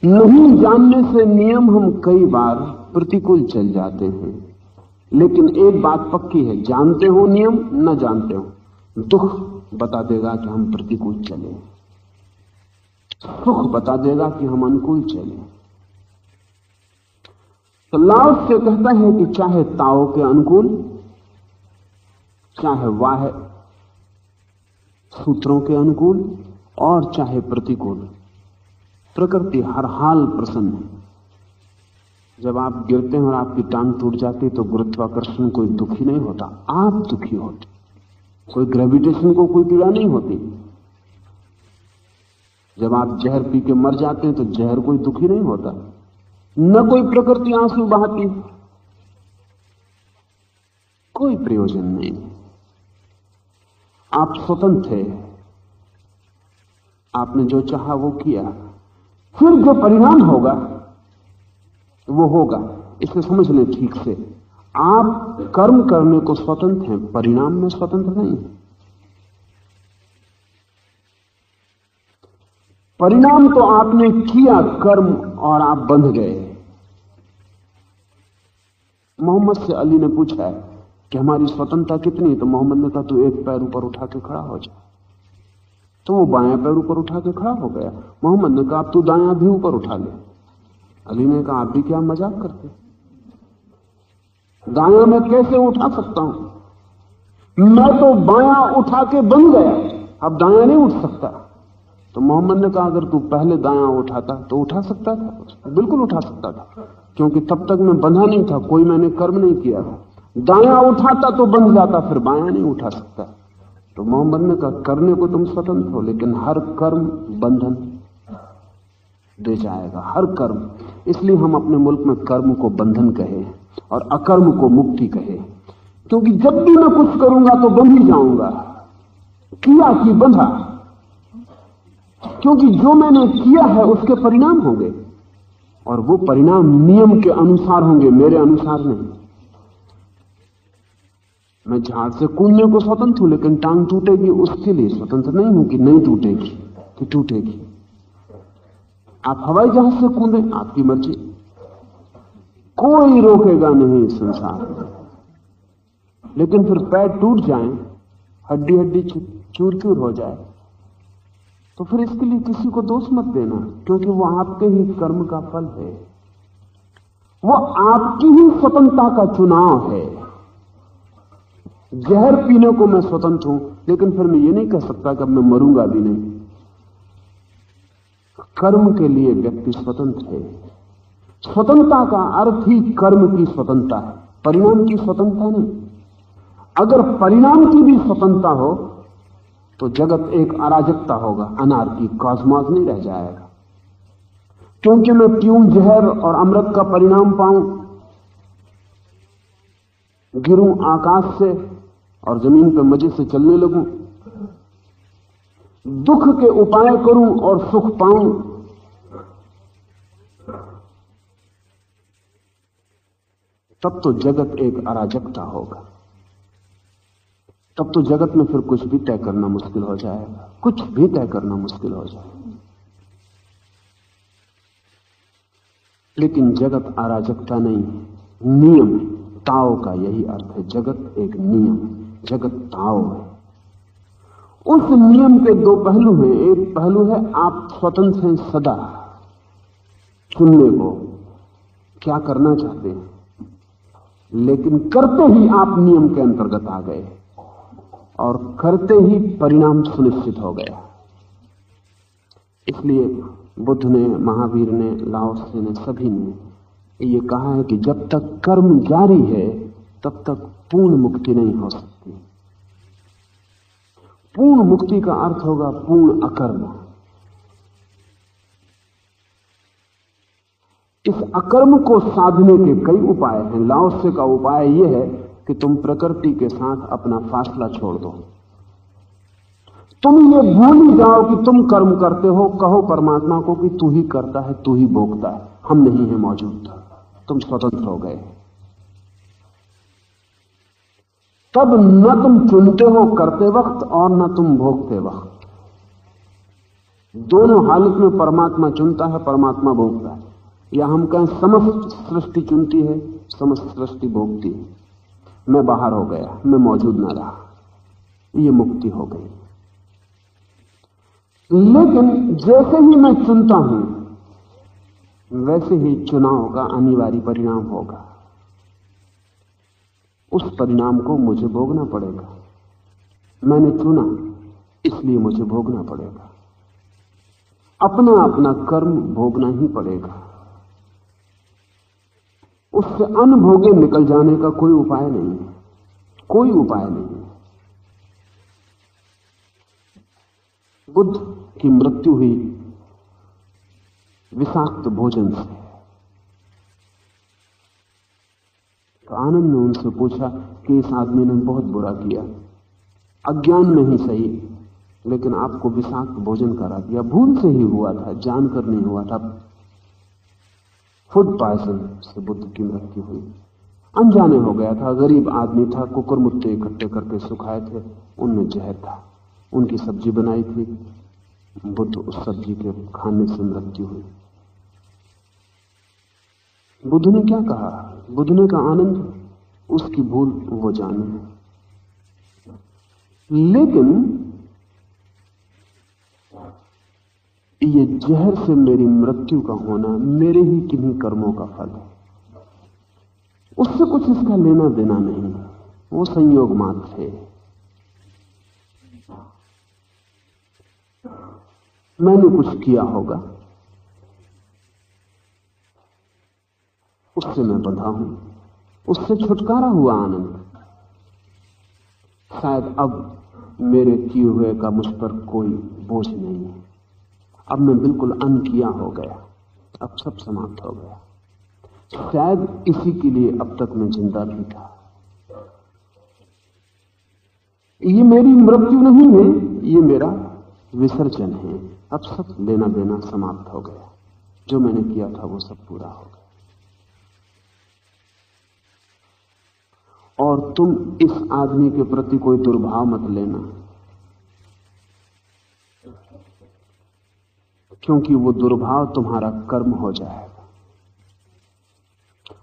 नहीं जानने से नियम हम कई बार प्रतिकूल चल जाते हैं, लेकिन एक बात पक्की है, जानते हो नियम न जानते हो, दुख बता देगा कि हम प्रतिकूल चले, सुख बता देगा कि हम अनुकूल चले। तो लाओ से कहता है कि चाहे ताओ के अनुकूल, चाहे वाह सूत्रों के अनुकूल, और चाहे प्रतिकूल, प्रकृति हर हाल प्रसन्न है। जब आप गिरते हैं और आपकी टांग टूट जाती है तो गुरुत्वाकर्षण कोई दुखी नहीं होता, आप दुखी होते। कोई ग्रेविटेशन को कोई पीड़ा नहीं होती। जब आप जहर पी के मर जाते हैं तो जहर कोई दुखी नहीं होता, न कोई प्रकृति आंसू बहाती, कोई प्रयोजन नहीं। आप स्वतंत्र थे, आपने जो चाहा वो किया, फिर जो परिणाम होगा वो होगा। इसे समझ लें ठीक से, आप कर्म करने को स्वतंत्र हैं, परिणाम में स्वतंत्र नहीं है। परिणाम तो आपने किया कर्म और आप बंध गए। मोहम्मद से अली ने पूछा है कि हमारी स्वतंत्रता कितनी, तो मोहम्मद ने कहा तू एक पैर ऊपर उठा के खड़ा हो जा। तो वो बायां पैर ऊपर उठा के खड़ा हो गया। मोहम्मद ने कहा अब तू दायां भी ऊपर उठा ले। अली ने कहा आप भी क्या मजाक करते, दायां मैं कैसे उठा सकता हूं, मैं तो बायां उठा के बन गया, अब दायां नहीं उठ सकता। तो मोहम्मद ने कहा अगर तू पहले दायां उठाता तो उठा सकता था, बिल्कुल उठा सकता था, क्योंकि तब तक मैं बंधा नहीं था, कोई मैंने कर्म नहीं किया था। दायां उठाता तो बंध जाता, फिर बायां नहीं उठा सकता। तो मोहम्मद ने कहा करने को तुम स्वतंत्र हो, लेकिन हर कर्म बंधन दे जाएगा, हर कर्म। इसलिए हम अपने मुल्क में कर्म को बंधन कहे और अकर्म को मुक्ति कहे, क्योंकि जब भी मैं कुछ करूंगा तो बंध ही जाऊंगा, किया कि बंधा, क्योंकि जो मैंने किया है उसके परिणाम होंगे, और वो परिणाम नियम के अनुसार होंगे, मेरे अनुसार नहीं। मैं झाड़ से कूदने को स्वतंत्र हूं, लेकिन टांग टूटेगी उसके लिए स्वतंत्र नहीं हूं कि नहीं टूटेगी कि टूटेगी। आप हवाई जहाज से कूदें, आपकी मर्जी, कोई रोकेगा नहीं इस संसार में। लेकिन फिर पैर टूट जाएं, हड्डी हड्डी चूर चूर हो जाए, तो फिर इसके लिए किसी को दोष मत देना, क्योंकि वो आपके ही कर्म का फल है, वो आपकी ही स्वतंत्रता का चुनाव है। जहर पीने को मैं स्वतंत्र हूं, लेकिन फिर मैं ये नहीं कह सकता कि अब मैं मरूंगा भी नहीं। कर्म के लिए व्यक्ति स्वतंत्र है। स्वतंत्रता का अर्थ ही कर्म की स्वतंत्रता है, परिणाम की स्वतंत्रता नहीं। अगर परिणाम की भी स्वतंत्रता हो तो जगत एक अराजकता होगा, अनार्की, कॉस्मॉस नहीं रह जाएगा। क्योंकि मैं पीऊं जहर और अमृत का परिणाम पाऊं, गिरूं आकाश से और जमीन पर मजे से चलने लगूं, दुख के उपाय करूं और सुख पाऊं, तब तो जगत एक अराजकता होगा, तब तो जगत में फिर कुछ भी तय करना मुश्किल हो जाएगा, कुछ भी तय करना मुश्किल हो जाएगा। लेकिन जगत अराजकता नहीं, नियम, ताओ का यही अर्थ है। जगत एक नियम, जगत ताओ है। उस नियम के दो पहलू हैं। एक पहलू है आप स्वतंत्र हैं सदा चुनने को क्या करना चाहते हैं, लेकिन करते ही आप नियम के अंतर्गत आ गए और करते ही परिणाम सुनिश्चित हो गया। इसलिए बुद्ध ने, महावीर ने, लाओ त्से ने, सभी ने ये कहा है कि जब तक कर्म जारी है तब तक पूर्ण मुक्ति नहीं हो सकती। पूर्ण मुक्ति का अर्थ होगा पूर्ण अकर्म। इस अकर्म को साधने के कई उपाय हैं। लाओ त्से का उपाय यह है कि तुम प्रकृति के साथ अपना फासला छोड़ दो। तुम ये भूल ही जाओ कि तुम कर्म करते हो। कहो परमात्मा को कि तू ही करता है, तू ही भोगता है, हम नहीं है मौजूद। तुम स्वतंत्र हो गए। तब न तुम चुनते हो करते वक्त और न तुम भोगते वक्त। दोनों हालत में परमात्मा चुनता है, परमात्मा भोगता है। या हम कहें समस्त सृष्टि चुनती है, समस्त सृष्टि भोगती है। मैं बाहर हो गया, मैं मौजूद न रहा, ये मुक्ति हो गई। लेकिन जैसे ही मैं चुनता हूं वैसे ही चुनाव का अनिवार्य परिणाम होगा। उस परिणाम को मुझे भोगना पड़ेगा। मैंने चुना इसलिए मुझे भोगना पड़ेगा। अपना अपना कर्म भोगना ही पड़ेगा। उससे अनभोगे निकल जाने का कोई उपाय नहीं है, कोई उपाय नहीं है। बुद्ध की मृत्यु हुई विषाक्त भोजन से। तो आनंद ने उनसे पूछा कि इस आदमी ने बहुत बुरा किया, अज्ञान में ही सही, लेकिन आपको विषाक्त भोजन करा दिया। भूल से ही हुआ था, जानकर नहीं हुआ था। फूड पॉइजन से बुद्ध की मृत्यु हुई। अनजाने हो गया था, गरीब आदमी था, कुकुरमुत्ते इकट्ठे करके सुखाए थे, उनमें जहर था। उनकी सब्जी बनाई थी, बुद्ध उस सब्जी के खाने से मृत्यु हुई। बुद्ध ने क्या कहा? बुद्ध ने कहा आनंद, उसकी भूल वो जाने, लेकिन ये जहर से मेरी मृत्यु का होना मेरे ही किन्हीं कर्मों का फल है। उससे कुछ इसका लेना देना नहीं, वो संयोग मात्र है। मैंने कुछ किया होगा, उससे मैं बंधा हूं, उससे छुटकारा हुआ आनंद। शायद अब मेरे किए हुए का मुझ पर कोई बोझ नहीं है। अब मैं बिल्कुल अनकिया हो गया, अब सब समाप्त हो गया। शायद इसी के लिए अब तक मैं जिंदा भी था। ये मेरी मृत्यु नहीं है, ये मेरा विसर्जन है। अब सब लेना देना समाप्त हो गया, जो मैंने किया था वो सब पूरा हो गया। और तुम इस आदमी के प्रति कोई दुर्भाव मत लेना, क्योंकि वो दुर्भाव तुम्हारा कर्म हो जाएगा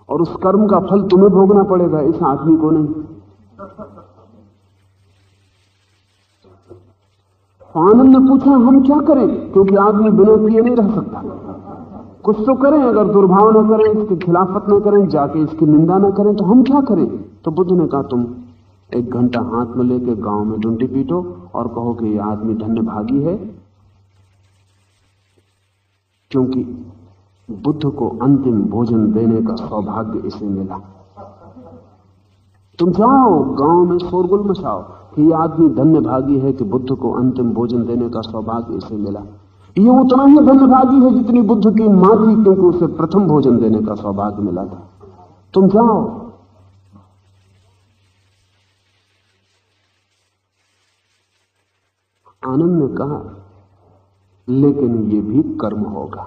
और उस कर्म का फल तुम्हें भोगना पड़ेगा, इस आदमी को नहीं। आनंद ने पूछा हम क्या करें, क्योंकि आदमी बिना पिए नहीं रह सकता। कुछ तो करें, अगर दुर्भाव न करें, इसकी खिलाफत न करें, जाके इसकी निंदा न करें, तो हम क्या करें? तो बुद्ध ने कहा तुम 1 घंटा हाथ में लेके गांव में डुंडी पीटो और कहो कि ये आदमी धन्य भागी है, क्योंकि बुद्ध को अंतिम भोजन देने का सौभाग्य इसे मिला। तुम जाओ गांव में शोरगुल मचाओ कि ये आदमी धन्य भागी है कि बुद्ध को अंतिम भोजन देने का सौभाग्य इसे मिला। ये उतना ही धन्य भागी है जितनी बुद्ध की मां थी, क्योंकि उसे प्रथम भोजन देने का सौभाग्य मिला था। तुम जाओ। आनंद ने कहा लेकिन ये भी कर्म होगा।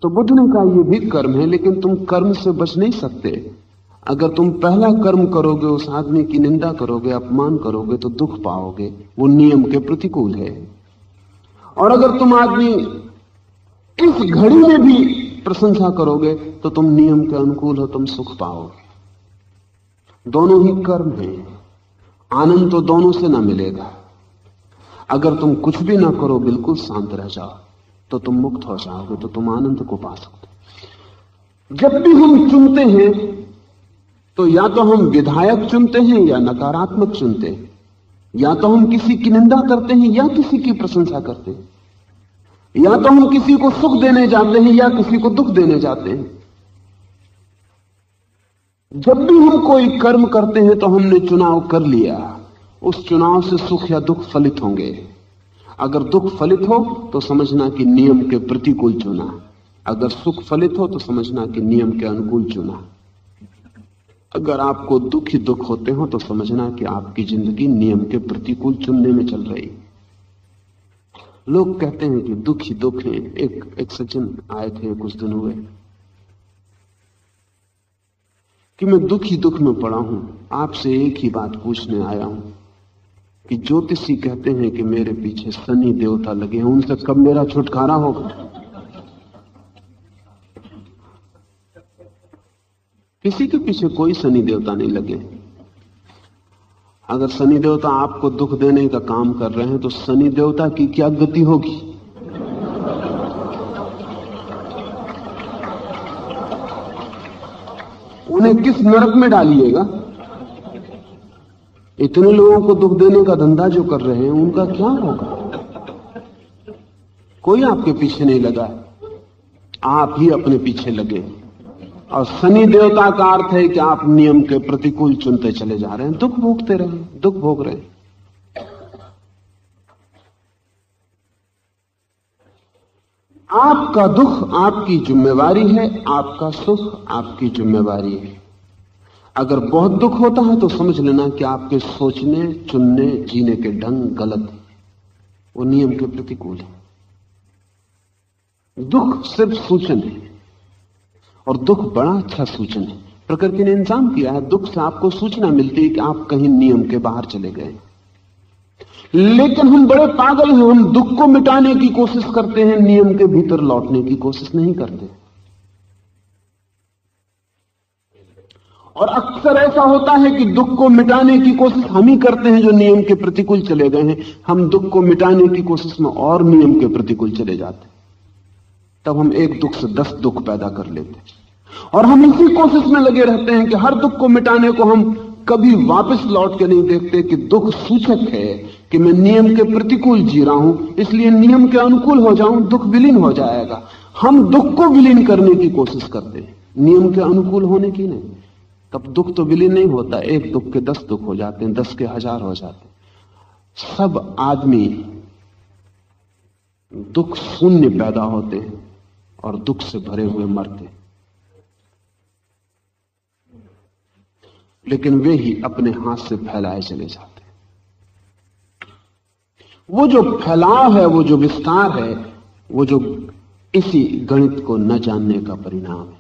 तो बुद्ध ने कहा ये भी कर्म है, लेकिन तुम कर्म से बच नहीं सकते। अगर तुम पहला कर्म करोगे, उस आदमी की निंदा करोगे, अपमान करोगे, तो दुख पाओगे, वो नियम के प्रतिकूल है। और अगर तुम आदमी इस घड़ी में भी प्रशंसा करोगे तो तुम नियम के अनुकूल हो, तुम सुख पाओगे। दोनों ही कर्म हैं, आनंद तो दोनों से ना मिलेगा। अगर तुम कुछ भी ना करो, बिल्कुल शांत रह जाओ, तो तुम मुक्त हो जाओगे, तो तुम आनंद को पा सकते हो। जब भी हम चुनते हैं तो या तो हम विधायक चुनते हैं या नकारात्मक चुनते हैं, या तो हम किसी की निंदा करते हैं या किसी की प्रशंसा करते हैं, या तो हम किसी को सुख देने जाते हैं या किसी को दुख देने जाते हैं। जब भी हम कोई कर्म करते हैं तो हमने चुनाव कर लिया, उस चुनाव से सुख या दुख फलित होंगे। अगर दुख फलित हो तो समझना कि नियम के प्रतिकूल चुना, अगर सुख फलित हो तो समझना कि नियम के अनुकूल चुना। अगर आपको दुख ही दुख होते हो तो समझना कि आपकी जिंदगी नियम के प्रतिकूल चुनने में चल रही। लोग कहते हैं कि दुख ही दुख है। एक सज्जन आए थे, कुछ दिन हुए, कि मैं दुख ही दुख में पड़ा हूं, आपसे एक ही बात पूछने आया हूं कि ज्योतिषी कहते हैं कि मेरे पीछे शनि देवता लगे हैं, उनसे कब मेरा छुटकारा होगा? किसी के पीछे कोई शनि देवता नहीं लगे। अगर शनि देवता आपको दुख देने का काम कर रहे हैं तो शनि देवता की क्या गति होगी? उन्हें किस नरक में डालिएगा? इतने लोगों को दुख देने का धंधा जो कर रहे हैं, उनका क्या होगा? कोई आपके पीछे नहीं लगा, आप ही अपने पीछे लगे। और शनि देवता का अर्थ है कि आप नियम के प्रतिकूल चुनते चले जा रहे हैं, दुख भोगते रहे, दुख भोग रहे हैं। आपका दुख आपकी जिम्मेवारी है, आपका सुख आपकी जिम्मेवारी है। अगर बहुत दुख होता है तो समझ लेना कि आपके सोचने, चुनने, जीने के ढंग गलत है, वो नियम के प्रतिकूल है। दुख सिर्फ सूचन है, और दुख बड़ा अच्छा सूचन है। प्रकृति ने इंतजाम किया है, दुख से आपको सूचना मिलती है कि आप कहीं नियम के बाहर चले गए। लेकिन हम बड़े पागल हैं, हम दुख को मिटाने की कोशिश करते हैं, नियम के भीतर लौटने की कोशिश नहीं करते। और अक्सर ऐसा होता है कि दुख को मिटाने की कोशिश हम ही करते हैं जो नियम के प्रतिकूल चले गए हैं। हम दुख को मिटाने की कोशिश में और नियम के प्रतिकूल चले जाते, तब हम एक दुख से 10 दुख पैदा कर लेते। और हम इसी कोशिश में लगे रहते हैं कि हर दुख को मिटाने को हम कभी वापस लौट के नहीं देखते कि दुख सूचक है कि मैं नियम के प्रतिकूल जी रहा हूं, इसलिए नियम के अनुकूल हो जाऊं, दुख विलीन हो जाएगा। हम दुख को विलीन करने की कोशिश करते हैं, नियम के अनुकूल होने की नहीं। तब दुख तो विलीन नहीं होता, एक दुख के 10 दुख हो जाते हैं, 10 के 1000 हो जाते हैं। सब आदमी दुख शून्य पैदा होते हैं और दुख से भरे हुए मरते हैं, लेकिन वे ही अपने हाथ से फैलाए चले जाते हैं। वो जो फैलाव है, वो जो विस्तार है, वो जो इसी गणित को न जानने का परिणाम है।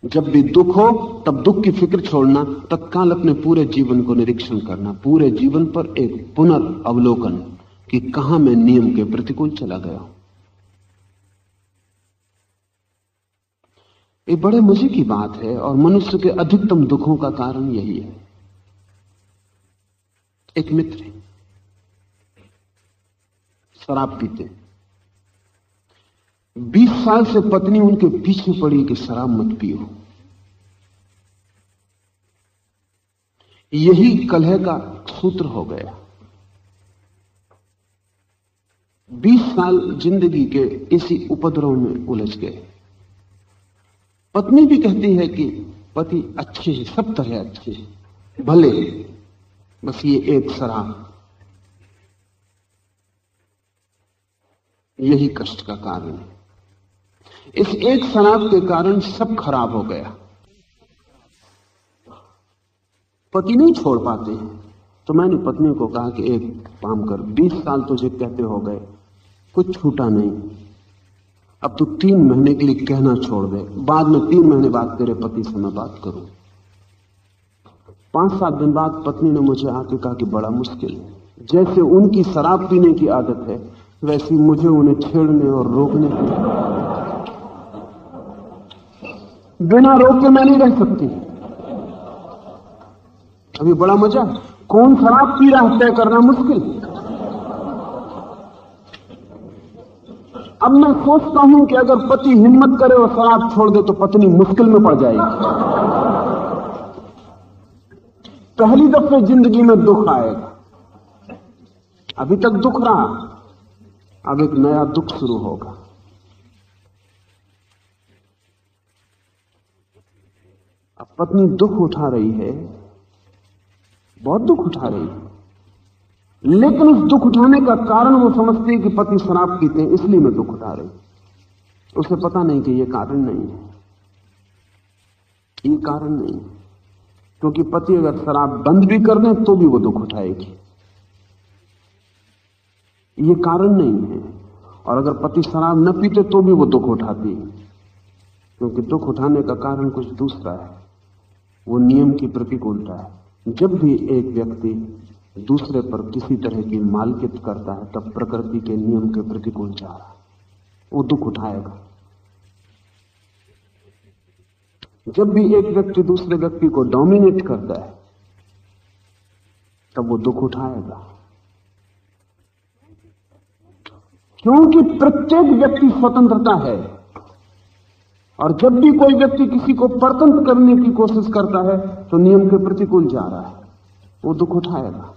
जब भी दुख हो तब दुख की फिक्र छोड़ना, तत्काल अपने पूरे जीवन को निरीक्षण करना, पूरे जीवन पर एक पुनर्अवलोकन कि कहां मैं नियम के प्रतिकूल चला गया हूं। ये बड़े मजे की बात है, और मनुष्य के अधिकतम दुखों का कारण यही है। एक मित्र शराब पीते, 20 साल से पत्नी उनके पीछे पड़ी कि शराब मत पियो। यही कलह का सूत्र हो गया। 20 साल जिंदगी के इसी उपद्रव में उलझ गए। पत्नी भी कहती है कि पति अच्छे हैं, सब तरह अच्छे हैं, भले, बस ये एक शराब यही कष्ट का कारण है। इस एक शराब के कारण सब खराब हो गया। पति नहीं छोड़ पाते, तो मैंने पत्नी को कहा कि एक काम कर, 20 साल तुझे कहते हो गए, कुछ छूटा नहीं, अब तू 3 महीने के लिए कहना छोड़ दे, बाद में 3 महीने बाद तेरे पति से मैं बात करूं। 5-7 दिन बाद पत्नी ने मुझे आके कहा कि बड़ा मुश्किल है, जैसे उनकी शराब पीने की आदत है वैसी मुझे उन्हें छेड़ने और रोकने की, बिना रोके मैं नहीं रह सकती। अभी बड़ा मजा, कौन शराब पी रहा है तय करना मुश्किल। अब मैं सोचता हूं कि अगर पति हिम्मत करे और शराब छोड़ दे तो पत्नी मुश्किल में पड़ जाएगी। पहली दफे जिंदगी में दुख आएगा, अभी तक दुख रहा, अब एक नया दुख शुरू होगा। अब पत्नी दुख उठा रही है, बहुत दुख उठा रही है, लेकिन उस दुख उठाने का कारण वो समझती है कि पति शराब पीते हैं इसलिए मैं दुख उठा रही। उसे पता नहीं कि ये कारण नहीं है, ये कारण नहीं है, क्योंकि पति अगर शराब बंद भी कर दे तो भी वो दुख उठाएगी, ये कारण नहीं है। और अगर पति शराब न पीते तो भी वो दुख उठाती है, क्योंकि दुख उठाने का कारण कुछ दूसरा है, वो नियम की प्रतिकूलता है। जब भी एक व्यक्ति दूसरे पर किसी तरह की मालकियत करता है तब प्रकृति के नियम के प्रतिकूल जा रहा है, वो दुख उठाएगा। जब भी एक व्यक्ति दूसरे व्यक्ति को डोमिनेट करता है तब वो दुख उठाएगा, क्योंकि प्रत्येक व्यक्ति स्वतंत्रता है, और जब भी कोई व्यक्ति किसी को परतंत्र करने की कोशिश करता है तो नियम के प्रतिकूल जा रहा है, वो दुख उठाएगा।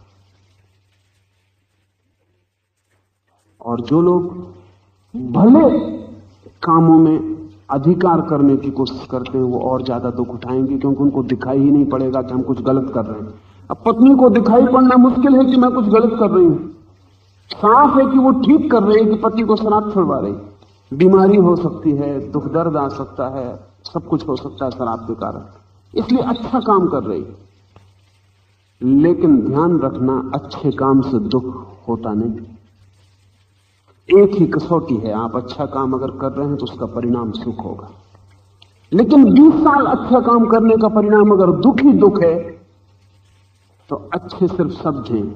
और जो लोग भले कामों में अधिकार करने की कोशिश करते हैं वो और ज्यादा दुख उठाएंगे, क्योंकि उनको दिखाई ही नहीं पड़ेगा कि हम कुछ गलत कर रहे हैं। अब पत्नी को दिखाई पड़ना मुश्किल है कि मैं कुछ गलत कर रही हूं, साफ है कि वो ठीक कर रही है कि पति को शराब छुड़वा रही। बीमारी हो सकती है, दुख दर्द आ सकता है, सब कुछ हो सकता है शराब के कारण, इसलिए अच्छा काम कर रही। लेकिन ध्यान रखना, अच्छे काम से दुख होता नहीं। एक ही कसौटी है, आप अच्छा काम अगर कर रहे हैं तो उसका परिणाम सुख होगा, लेकिन 20 साल अच्छा काम करने का परिणाम अगर दुख ही दुख है तो अच्छे सिर्फ समझें,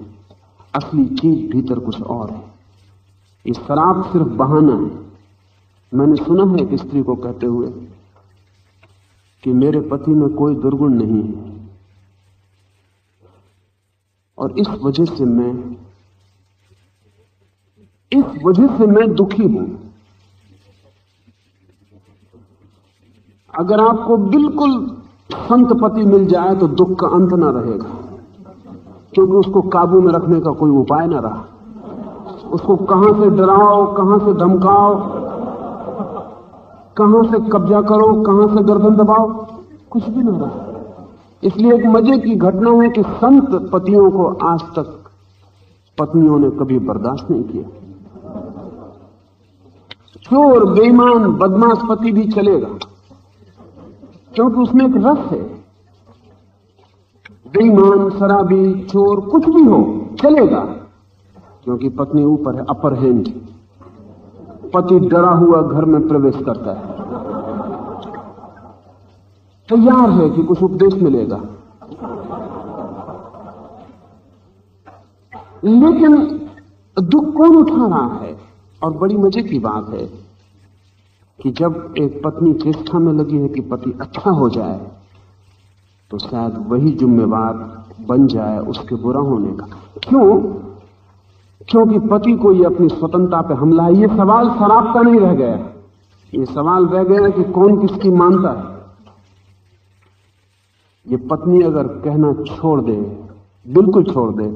असली चीज भीतर कुछ और है। ये शराब सिर्फ बहाना है। मैंने सुना है एक स्त्री को कहते हुए कि मेरे पति में कोई दुर्गुण नहीं है और इस वजह से मैं दुखी हूं। अगर आपको बिल्कुल संत पति मिल जाए तो दुख का अंत ना रहेगा, क्योंकि उसको काबू में रखने का कोई उपाय ना रहा। उसको कहां से डराओ, कहां से धमकाओ, कहां से कब्जा करो, कहां से गर्दन दबाओ, कुछ भी ना रहा। इसलिए एक मजे की घटना है कि संत पतियों को आज तक पत्नियों ने कभी बर्दाश्त नहीं किया। चोर, बेईमान, बदमाश पति भी चलेगा, क्योंकि उसमें एक रस है। बेईमान, शराबी, चोर, कुछ भी हो चलेगा, क्योंकि पत्नी ऊपर है, अपर हैंड। पति डरा हुआ घर में प्रवेश करता है, तैयार है कि कुछ उपदेश मिलेगा। लेकिन दुख कौन उठा रहा है? और बड़ी मजे की बात है कि जब एक पत्नी चेष्टा में लगी है कि पति अच्छा हो जाए तो शायद वही जिम्मेवार बन जाए उसके बुरा होने का। क्यों? क्योंकि पति को ये अपनी स्वतंत्रता पे हमला है। ये सवाल शराब का नहीं रह गया, ये सवाल रह गया कि कौन किसकी मानता है। ये पत्नी अगर कहना छोड़ दे, बिल्कुल छोड़ दे,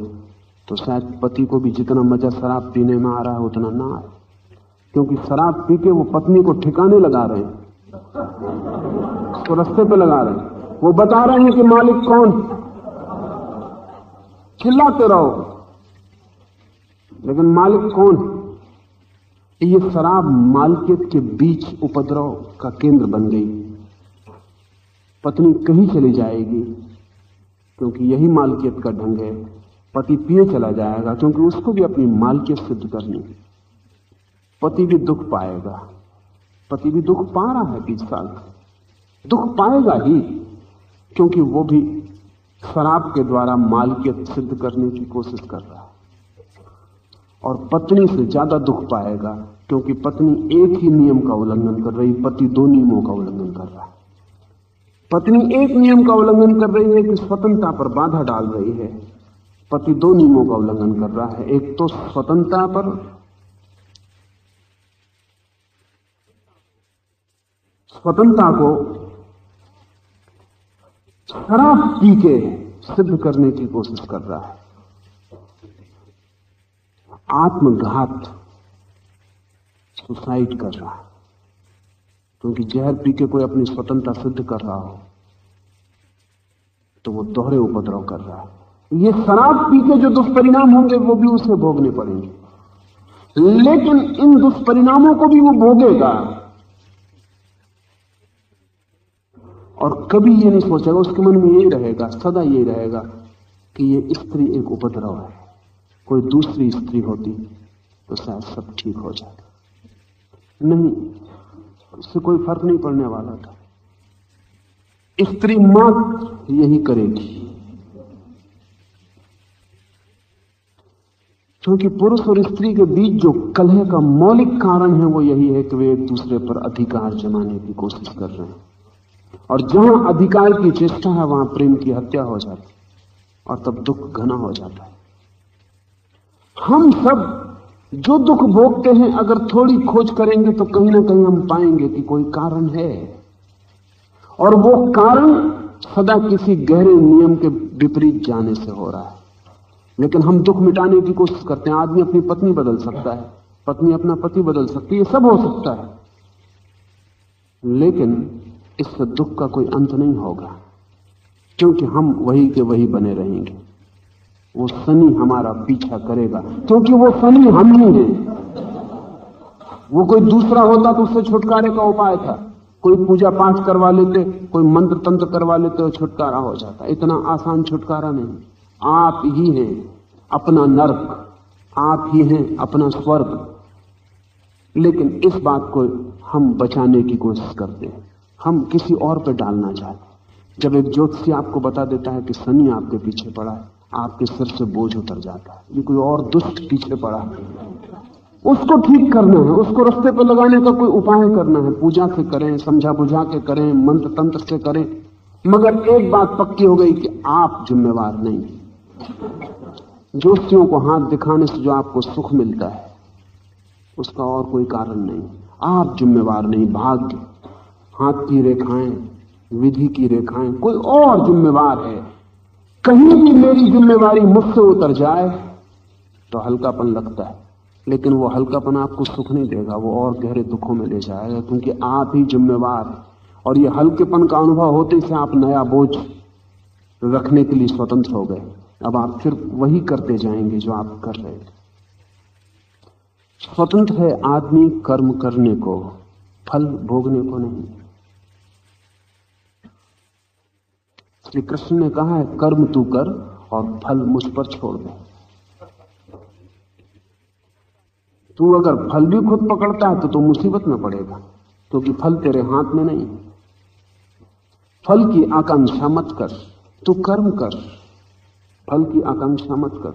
तो शायद पति को भी जितना मजा शराब पीने में आ रहा है उतना ना आए, क्योंकि शराब पी के वो पत्नी को ठिकाने लगा रहे हैं, उसको रास्ते पे लगा रहे हैं। वो बता रहे हैं कि मालिक कौन, चिल्लाते रहो, लेकिन मालिक कौन? ये शराब मालकियत के बीच उपद्रव का केंद्र बन गई। पत्नी कहीं चली जाएगी क्योंकि यही मालकियत का ढंग है, पति पिए चला जाएगा क्योंकि उसको भी अपनी मालकियत सिद्ध करनी। पति भी दुख पाएगा, पति भी दुख पा रहा है 20 साल, दुख पाएगा ही, क्योंकि वो भी शराब के द्वारा मालकियत सिद्ध करने की कोशिश कर रहा है और पत्नी से ज्यादा दुख पाएगा, क्योंकि पत्नी एक ही नियम का उल्लंघन कर रही, पति दो नियमों का उल्लंघन कर रहा है। पत्नी एक नियम का उल्लंघन कर रही है कि स्वतंत्रता पर बाधा डाल रही है, पति दो नियमों का उल्लंघन कर रहा है। एक तो स्वतंत्रता पर, स्वतंत्रता को शराब पी के सिद्ध करने की कोशिश कर रहा है, आत्मघात, सुसाइड कर रहा है, क्योंकि जहर पी के कोई अपनी स्वतंत्रता सिद्ध कर रहा हो तो वो दोहरे उपद्रव कर रहा है। ये शराब पी के जो दुष्परिणाम होंगे वो भी उसे भोगने पड़ेंगे, लेकिन इन दुष्परिणामों को भी वो भोगेगा और कभी ये नहीं सोचेगा, उसके मन में यही रहेगा, सदा यही रहेगा कि ये स्त्री एक उपद्रव है, कोई दूसरी स्त्री होती तो शायद सब ठीक हो जाता। नहीं, उससे कोई फर्क नहीं पड़ने वाला था। स्त्री मात्र यही करेगी, क्योंकि पुरुष और स्त्री के बीच जो कलह का मौलिक कारण है वो यही है कि वे एक दूसरे पर अधिकार जमाने की कोशिश कर रहे हैं, और जहां अधिकार की चेष्टा है वहां प्रेम की हत्या हो जाती और तब दुख घना हो जाता है। हम सब जो दुख भोगते हैं, अगर थोड़ी खोज करेंगे तो कहीं ना कहीं हम पाएंगे कि कोई कारण है, और वो कारण सदा किसी गहरे नियम के विपरीत जाने से हो रहा है। लेकिन हम दुख मिटाने की कोशिश करते हैं। आदमी अपनी पत्नी बदल सकता है, पत्नी अपना पति बदल सकती है, ये सब हो सकता है, लेकिन इससे दुख का कोई अंत नहीं होगा, क्योंकि हम वही के वही बने रहेंगे। वो शनि हमारा पीछा करेगा, क्योंकि वो शनि हम ही हैं। वो कोई दूसरा होता तो उससे छुटकारे का उपाय था, कोई पूजा पाठ करवा लेते, कोई मंत्र तंत्र करवा लेते और छुटकारा हो जाता। इतना आसान छुटकारा नहीं। आप ही हैं अपना नरक, आप ही हैं अपना स्वर्ग। लेकिन इस बात को हम बचाने की कोशिश करते हैं, हम किसी और पे डालना चाहते हैं। जब एक ज्योतिषी आपको बता देता है कि शनि आपके पीछे पड़ा है, आपके सिर से बोझ उतर जाता है, ये कोई और दुष्ट पीछे पड़ा है, उसको ठीक करना है, उसको रास्ते पर लगाने का कोई उपाय करना है। पूजा से करें, समझा बुझा के करें, मंत्र तंत्र से करें, मगर एक बात पक्की हो गई कि आप जिम्मेवार नहीं। ज्योतिषियों को हाथ दिखाने से जो आपको सुख मिलता है उसका और कोई कारण नहीं। आप जिम्मेवार नहीं, भाग्य, हाथ की रेखाएं, विधि की रेखाएं, कोई और जिम्मेवार है। कहीं भी मेरी जिम्मेवारी मुझसे उतर जाए तो हल्कापन लगता है, लेकिन वो हल्कापन आपको सुख नहीं देगा, वो और गहरे दुखों में ले जाएगा, क्योंकि आप ही जिम्मेवार हैं। और ये हल्केपन का अनुभव होते से आप नया बोझ रखने के लिए स्वतंत्र हो गए। अब आप फिर वही करते जाएंगे जो आप कर रहे थे। स्वतंत्र है आदमी कर्म करने को, फल भोगने को नहीं। श्री कृष्ण ने कहा है, कर्म तू कर और फल मुझ पर छोड़ दे। तू अगर फल भी खुद पकड़ता है तो तू मुसीबत में पड़ेगा, क्योंकि फल तेरे हाथ में नहीं। फल की आकांक्षा मत कर, तू कर्म कर, फल की आकांक्षा मत कर,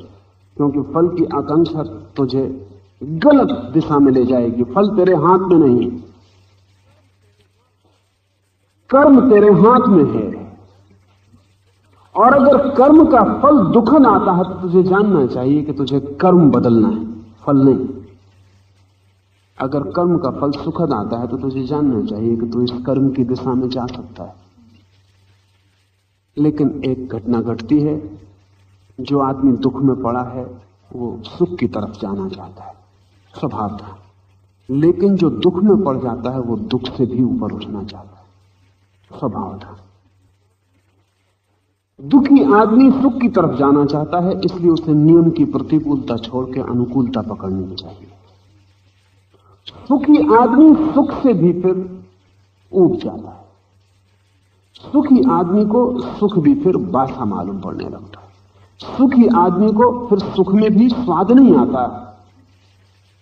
क्योंकि फल की आकांक्षा तुझे गलत दिशा में ले जाएगी। फल तेरे हाथ में नहीं, कर्म तेरे हाथ में है। और अगर कर्म का फल दुखद आता है तो तुझे जानना चाहिए कि तुझे कर्म बदलना है, फल नहीं। अगर कर्म का फल सुखद आता है तो तुझे जानना चाहिए कि तू इस कर्म की दिशा में जा सकता है। लेकिन एक घटना घटती है, जो आदमी दुख में पड़ा है वो सुख की तरफ जाना चाहता है स्वभाव था, लेकिन जो दुख में पड़ जाता है वो दुख से भी ऊपर उठना चाहता है स्वभाव था। दुखी आदमी सुख की तरफ जाना चाहता है, इसलिए उसे नियम की प्रतिकूलता छोड़ के अनुकूलता पकड़नी चाहिए। सुखी आदमी सुख से भी फिर ऊब जाता है। सुखी आदमी को सुख भी फिर बासा मालूम पड़ने लगता है। सुखी आदमी को फिर सुख में भी स्वाद नहीं आता।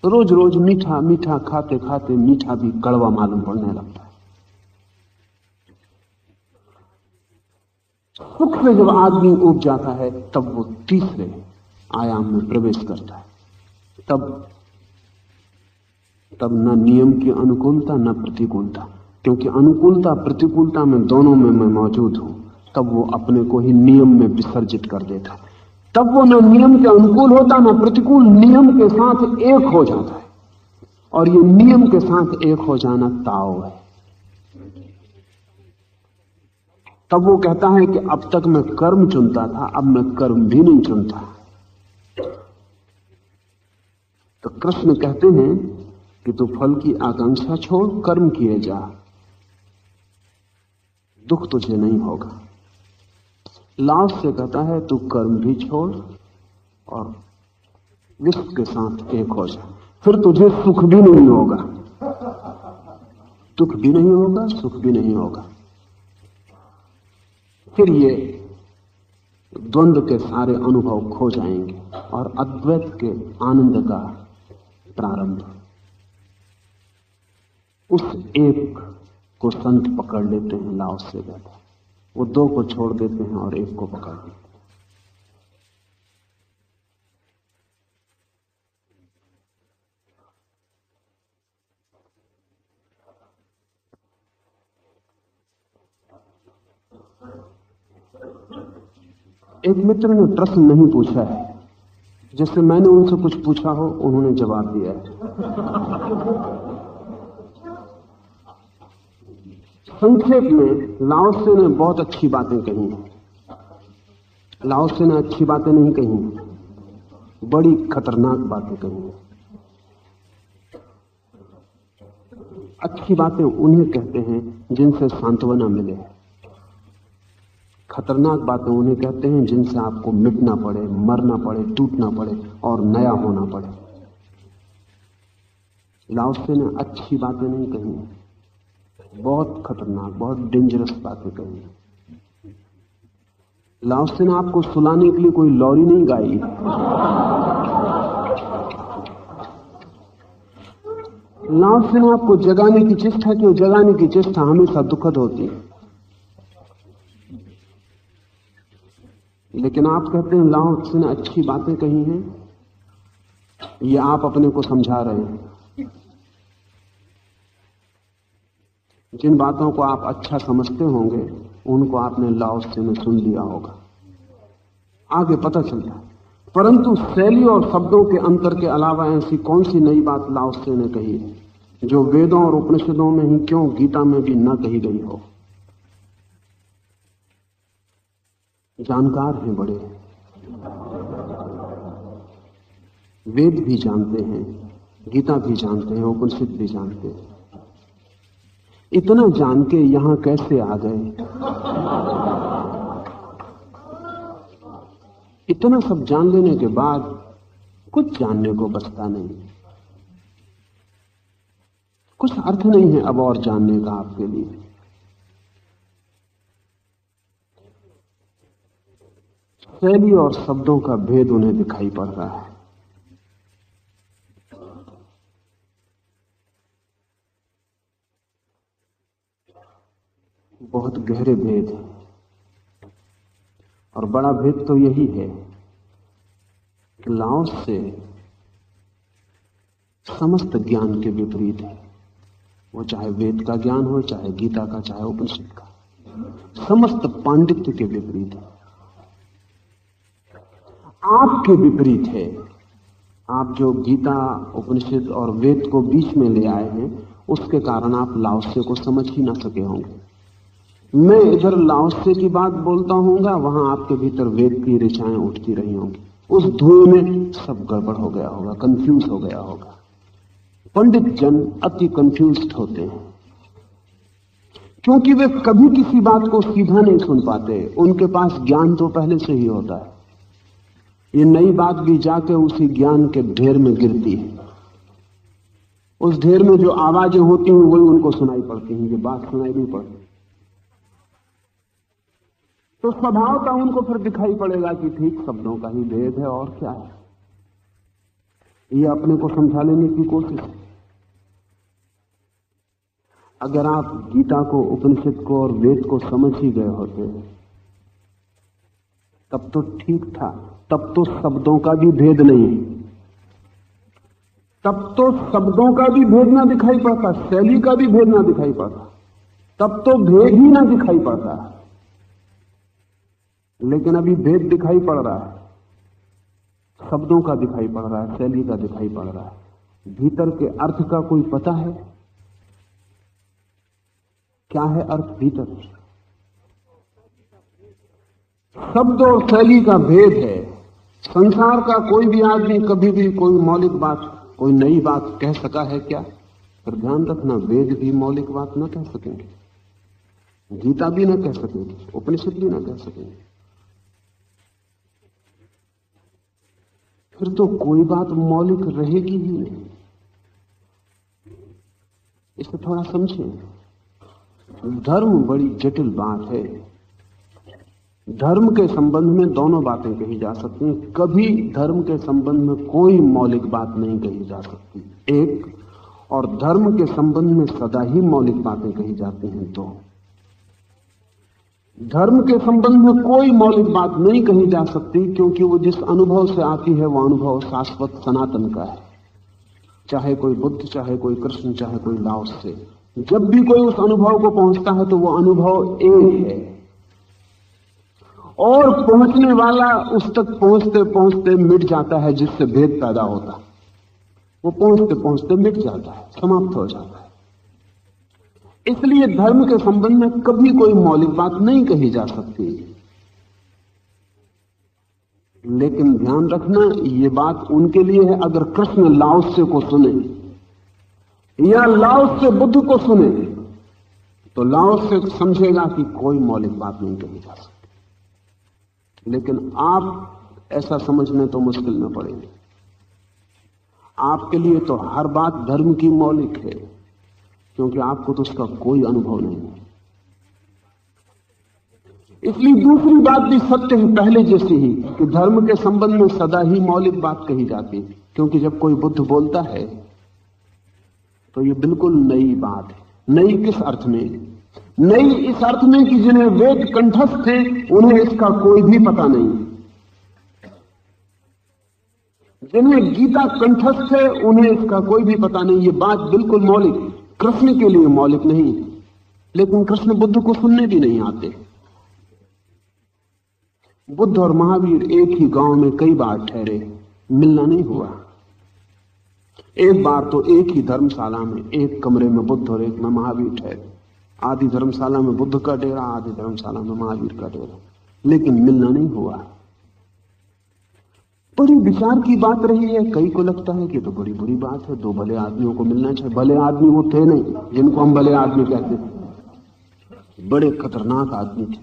रोज रोज मीठा मीठा खाते खाते मीठा भी कड़वा मालूम पड़ने लगता है। सुख से जब आदमी उब जाता है तब वो तीसरे आयाम में प्रवेश करता है। तब न नियम की अनुकूलता न प्रतिकूलता, क्योंकि अनुकूलता प्रतिकूलता में दोनों में मैं मौजूद हूं, तब वो अपने को ही नियम में विसर्जित कर देता है। तब वो न नियम के अनुकूल होता न प्रतिकूल, नियम के साथ एक हो जाता है। और ये नियम के साथ एक हो जाना ताओ है। तब वो कहता है कि अब तक मैं कर्म चुनता था, अब मैं कर्म भी नहीं चुनता। तो कृष्ण कहते हैं कि तू फल की आकांक्षा छोड़, कर्म किए जा, दुख तुझे नहीं होगा। लाओस से कहता है तू कर्म भी छोड़ और विश्व के साथ एक हो जा, फिर तुझे सुख भी नहीं होगा, दुख भी नहीं होगा, सुख भी नहीं होगा। फिर ये द्वंद्व के सारे अनुभव खो जाएंगे और अद्वैत के आनंद का प्रारंभ। उस एक को संत पकड़ लेते हैं, लाओस से कहता है, वो दो को छोड़ देते हैं और एक को पकड़ लेते हैं। एक मित्र ने प्रश्न नहीं पूछा है, जैसे मैंने उनसे कुछ पूछा हो उन्होंने जवाब दिया है। संक्षेप में लाओसे ने बहुत अच्छी बातें कही हैं। लाओसे ने अच्छी बातें नहीं कही, बड़ी खतरनाक बातें कही हैं। अच्छी बातें उन्हें कहते हैं जिनसे सांत्वना मिले, खतरनाक बातें उन्हें कहते हैं जिनसे आपको मिटना पड़े, मरना पड़े, टूटना पड़े और नया होना पड़े। लाओसे ने अच्छी बातें नहीं कही, बहुत खतरनाक, बहुत डेंजरस बातें कही। लाओसे ने आपको सुलाने के लिए कोई लॉरी नहीं गाई। लाओसे ने आपको जगाने की चेष्टा की, जगाने की चेष्टा हमेशा दुखद होती है। लेकिन आप कहते हैं लाओसे ने अच्छी बातें कही हैं, ये आप अपने को समझा रहे हैं। जिन बातों को आप अच्छा समझते होंगे उनको आपने लाओसे में सुन लिया होगा, आगे पता चलता है। परंतु शैली और शब्दों के अंतर के अलावा ऐसी कौन सी नई बात लाओसे ने कही है जो वेदों और उपनिषदों में ही क्यों गीता में भी न कही गई हो। जानकार हैं बड़े, वेद भी जानते हैं, गीता भी जानते हैं, उपनिषद भी जानते हैं। इतना जान के यहां कैसे आ गए? इतना सब जान लेने के बाद कुछ जानने को बचता नहीं, कुछ अर्थ नहीं है अब और जानने का आपके लिए। शैली और शब्दों का भेद उन्हें दिखाई पड़ रहा है। बहुत गहरे भेद है, और बड़ा भेद तो यही है कि लाओस से समस्त ज्ञान के विपरीत है। वो चाहे वेद का ज्ञान हो, चाहे गीता का, चाहे उपनिषद का, समस्त पांडित्य के विपरीत है। आपके विपरीत है। आप जो गीता, उपनिषद और वेद को बीच में ले आए हैं, उसके कारण आप लाओसे को समझ ही ना सके होंगे। मैं इधर लाओसे की बात बोलता हूंगा, वहां आपके भीतर वेद की ऋचाएं उठती रही होंगी। उस धुएं में सब गड़बड़ हो गया होगा, कंफ्यूज हो गया होगा। पंडित जन अति कंफ्यूज्ड होते हैं क्योंकि वे कभी किसी बात को सीधा नहीं सुन पाते। उनके पास ज्ञान तो पहले से ही होता है, ये नई बात भी जाके उसी ज्ञान के ढेर में गिरती है। उस ढेर में जो आवाजें होती हैं वही उनको सुनाई पड़ती हैं, ये बात सुनाई नहीं पड़ती। तो स्वभाव का उनको फिर दिखाई पड़ेगा कि ठीक शब्दों का ही भेद है और क्या है। ये अपने को समझा लेने की कोशिश है। अगर आप गीता को, उपनिषद को और वेद को समझ ही गए होते तब तो ठीक था, तब तो शब्दों का भी भेद नहीं, तब तो शब्दों का भी भेद ना दिखाई पड़ता, शैली का भी भेद ना दिखाई पड़ता, तब तो भेद ही ना दिखाई पड़ता। लेकिन अभी भेद दिखाई पड़ रहा है, शब्दों का दिखाई पड़ रहा है, शैली का दिखाई पड़ रहा है। भीतर के अर्थ का कोई पता है? क्या है अर्थ भीतर? शब्द और शैली का भेद है। संसार का कोई भी आदमी कभी भी कोई मौलिक बात, कोई नई बात कह सका है क्या? पर ध्यान रखना, वेद भी मौलिक बात न कह सकेंगे, गीता भी न कह सकेंगे, उपनिषद भी न कह सकेंगे। फिर तो कोई बात मौलिक रहेगी ही नहीं। इसे थोड़ा समझें। धर्म बड़ी जटिल बात है। धर्म के संबंध में दोनों बातें कही जा सकती हैं। कभी धर्म के संबंध में कोई मौलिक बात नहीं कही जा सकती, एक, और धर्म के संबंध में सदा ही मौलिक बातें कही जाती हैं, दो। धर्म के संबंध में कोई मौलिक बात नहीं कही जा सकती, क्योंकि वो जिस अनुभव से आती है वो अनुभव शाश्वत सनातन का है। चाहे कोई बुद्ध, चाहे कोई कृष्ण, चाहे कोई लाओस से, जब भी कोई उस अनुभव को पहुंचता है तो वो अनुभव एक है, और पहुंचने वाला उस तक पहुंचते पहुंचते मिट जाता है, जिससे भेद पैदा होता है। वो पहुंचते पहुंचते मिट जाता है, समाप्त हो जाता है। इसलिए धर्म के संबंध में कभी कोई मौलिक बात नहीं कही जा सकती। लेकिन ध्यान रखना, ये बात उनके लिए है अगर कृष्ण लाओसे को सुने या लाओस से बुद्ध को सुने, तो लाओस से समझेगा कि कोई मौलिक बात नहीं कही जा सकती। लेकिन आप ऐसा समझने तो मुश्किल न पड़ेंगे। आपके लिए तो हर बात धर्म की मौलिक है, क्योंकि आपको तो उसका कोई अनुभव नहीं है। इसलिए दूसरी बात भी सत्य है पहले जैसी ही, कि धर्म के संबंध में सदा ही मौलिक बात कही जाती है। क्योंकि जब कोई बुद्ध बोलता है तो ये बिल्कुल नई बात है। नई किस अर्थ में? नई इस अर्थ में कि जिन्हें वेद कंठस्थ थे उन्हें इसका कोई भी पता नहीं, जिन्हें गीता कंठस्थ है उन्हें इसका कोई भी पता नहीं। ये बात बिल्कुल मौलिक, कृष्ण के लिए मौलिक नहीं, लेकिन कृष्ण बुद्ध को सुनने भी नहीं आते। बुद्ध और महावीर एक ही गांव में कई बार ठहरे, मिलना नहीं हुआ। एक बार तो एक ही धर्मशाला में, एक कमरे में बुद्ध और एक में महावीर ठहरे। आधी धर्मशाला में बुद्ध का डेरा, आधी धर्मशाला में महावीर का डेरा, लेकिन मिलना नहीं हुआ। बड़ी विचार की बात रही है। कई को लगता है कि तो बड़ी बुरी बात है, दो भले आदमियों को मिलना चाहिए। भले आदमी वो थे नहीं जिनको हम भले आदमी कहते थे, बड़े खतरनाक आदमी थे।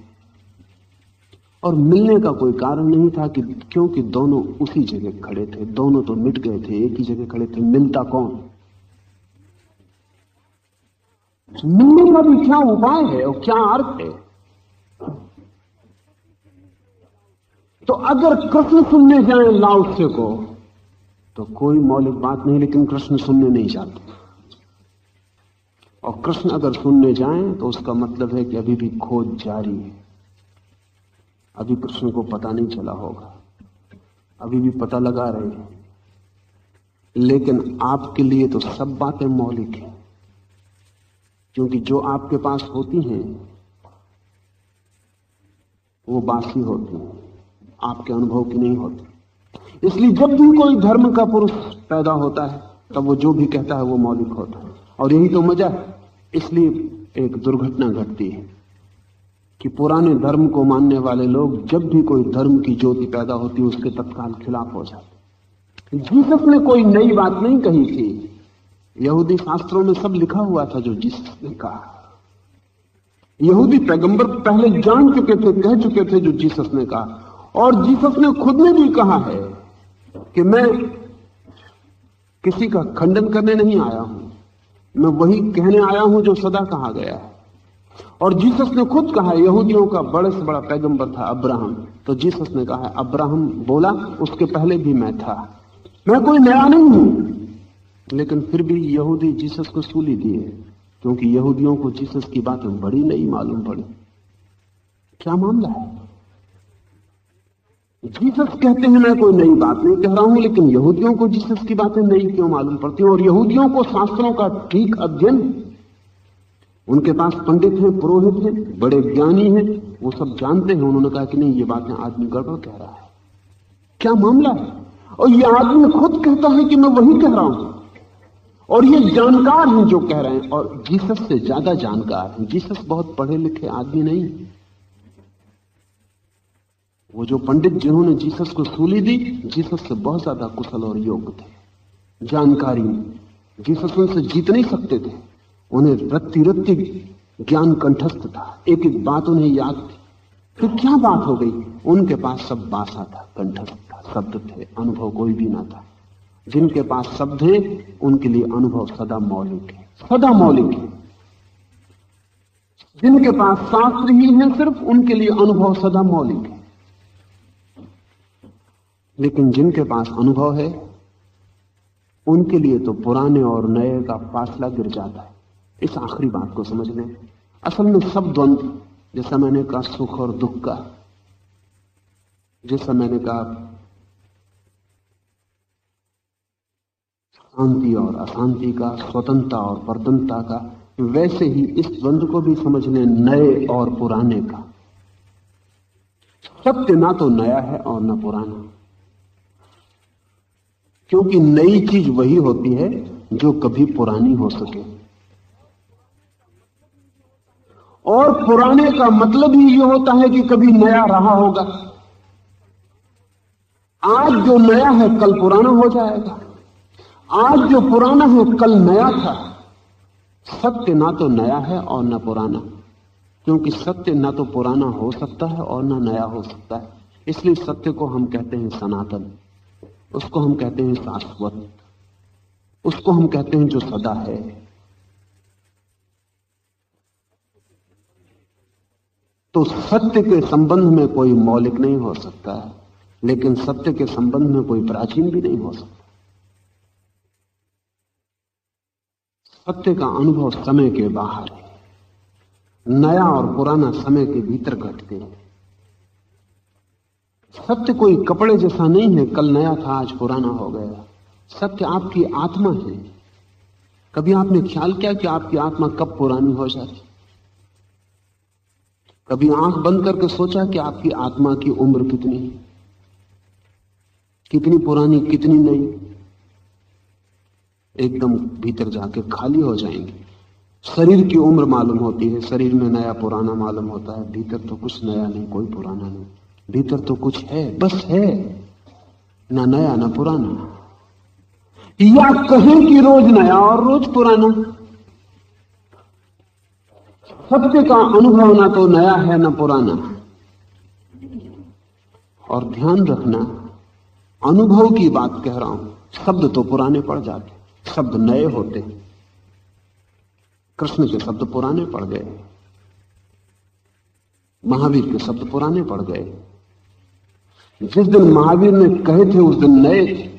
और मिलने का कोई कारण नहीं था, कि क्योंकि दोनों उसी जगह खड़े थे, दोनों तो मिट गए थे, एक ही जगह खड़े थे। मिलता कौन? मिलने का भी क्या उपाय है और क्या अर्थ है? तो अगर कृष्ण सुनने जाएं लाओसे को तो कोई मौलिक बात नहीं, लेकिन कृष्ण सुनने नहीं जाते। और कृष्ण अगर सुनने जाएं तो उसका मतलब है कि अभी भी खोज जारी है। अभी कृष्ण को पता नहीं चला होगा, अभी भी पता लगा रहे हैं। लेकिन आपके लिए तो सब बातें मौलिक हैं, क्योंकि जो आपके पास होती हैं वो बासी होती हैं, आपके अनुभव की नहीं होती। इसलिए जब भी कोई धर्म का पुरुष पैदा होता है तब वो जो भी कहता है वो मौलिक होता है। और यही तो मजा है। इसलिए एक दुर्घटना घटती है कि पुराने धर्म को मानने वाले लोग जब भी कोई धर्म की ज्योति पैदा होती है उसके तत्काल खिलाफ हो जाते। जीसस ने कोई नई बात नहीं कही थी। यहूदी शास्त्रों में सब लिखा हुआ था जो जीसस ने कहा। यहूदी पैगंबर पहले जान चुके थे, कह चुके थे जो जीसस ने कहा। और जीसस ने खुद ने भी कहा है कि मैं किसी का खंडन करने नहीं आया हूं, मैं वही कहने आया हूं जो सदा कहा गया है। और जीसस ने खुद कहा, यहूदियों का बड़े से बड़ा पैगंबर था अब्राहम, तो जीसस ने कहा अब्राहम बोला उसके पहले भी मैं था, मैं कोई नया नहीं हूं। लेकिन फिर भी यहूदी जीसस को सूली दिए, क्योंकि यहूदियों को जीसस की बातें बड़ी नई मालूम पड़ी। क्या मामला है? जीसस कहते हैं मैं कोई नई बात नहीं कह रहा हूं, लेकिन यहूदियों को जीसस की बातें नई क्यों मालूम पड़ती हैं? और यहूदियों को शास्त्रों का ठीक अध्ययन, उनके पास पंडित हैं, पुरोहित हैं, बड़े ज्ञानी हैं, वो सब जानते हैं। उन्होंने कहा कि नहीं, ये बातें आदमी गड़बड़ कह रहा है, क्या मामला है? और ये आदमी खुद कहता है कि मैं वही कह रहा हूं, और ये जानकार हैं जो कह रहे हैं, और जीसस से ज्यादा जानकार हैं। जीसस बहुत पढ़े लिखे आदमी नहीं। वो जो पंडित जिन्होंने जीसस को सूली दी, जीसस से बहुत ज्यादा कुशल और योग्य थे जानकारी में। जीसस उनसे जीत नहीं सकते थे, उन्हें रत्ती रत्ती ज्ञान कंठस्थ था, एक एक बात उन्हें याद थी। फिर क्या बात हो गई? उनके पास सब बासा था, कंठस्थ था, शब्द थे, अनुभव कोई भी ना था। जिनके पास शब्द है उनके लिए अनुभव सदा मौलिक है, सदा मौलिक है। जिनके पास शास्त्र ही है सिर्फ, उनके लिए अनुभव सदा मौलिक है। लेकिन जिनके पास अनुभव है उनके लिए तो पुराने और नए का फासला गिर जाता है। इस आखिरी बात को समझ लें। असल में सब द्वंद्व, जैसा मैंने कहा सुख और दुख का, जैसा मैंने कहा शांति और अशांति का, स्वतंत्रता और परतंत्रता का, वैसे ही इस द्वंद्व को भी समझ लें, नए और पुराने का। सत्य ना तो नया है और ना पुराना, क्योंकि नई चीज वही होती है जो कभी पुरानी हो सके, और पुराने का मतलब ही यह होता है कि कभी नया रहा होगा। आज जो नया है कल पुराना हो जाएगा, आज जो पुराना है कल नया था। सत्य ना तो नया है और ना पुराना, क्योंकि सत्य ना तो पुराना हो सकता है और ना नया हो सकता है। इसलिए सत्य को हम कहते हैं सनातन, उसको हम कहते हैं शाश्वत, उसको हम कहते हैं जो सदा है। तो सत्य के संबंध में कोई मौलिक नहीं हो सकता है, लेकिन सत्य के संबंध में कोई प्राचीन भी नहीं हो सकता। सत्य का अनुभव समय के बाहर है, नया और पुराना समय के भीतर घटते हैं। सत्य कोई कपड़े जैसा नहीं है, कल नया था आज पुराना हो गया। सत्य आपकी आत्मा है। कभी आपने ख्याल किया कि आपकी आत्मा कब पुरानी हो जाती? कभी आंख बंद करके सोचा कि आपकी आत्मा की उम्र कितनी है, कितनी पुरानी कितनी नई? एकदम भीतर जाके खाली हो जाएंगे। शरीर की उम्र मालूम होती है, शरीर में नया पुराना मालूम होता है, भीतर तो कुछ नया नहीं, कोई पुराना नहीं, भीतर तो कुछ है, बस है, ना नया ना पुराना। या कहें कि रोज नया और रोज पुराना। सत्य का अनुभव ना तो नया है ना पुराना। और ध्यान रखना, अनुभव की बात कह रहा हूं, शब्द तो पुराने पड़ जाते, शब्द नए होते। कृष्ण के शब्द पुराने पड़ गए, महावीर के शब्द पुराने पड़ गए। जिस दिन महावीर ने कहे थे उस दिन नए थे,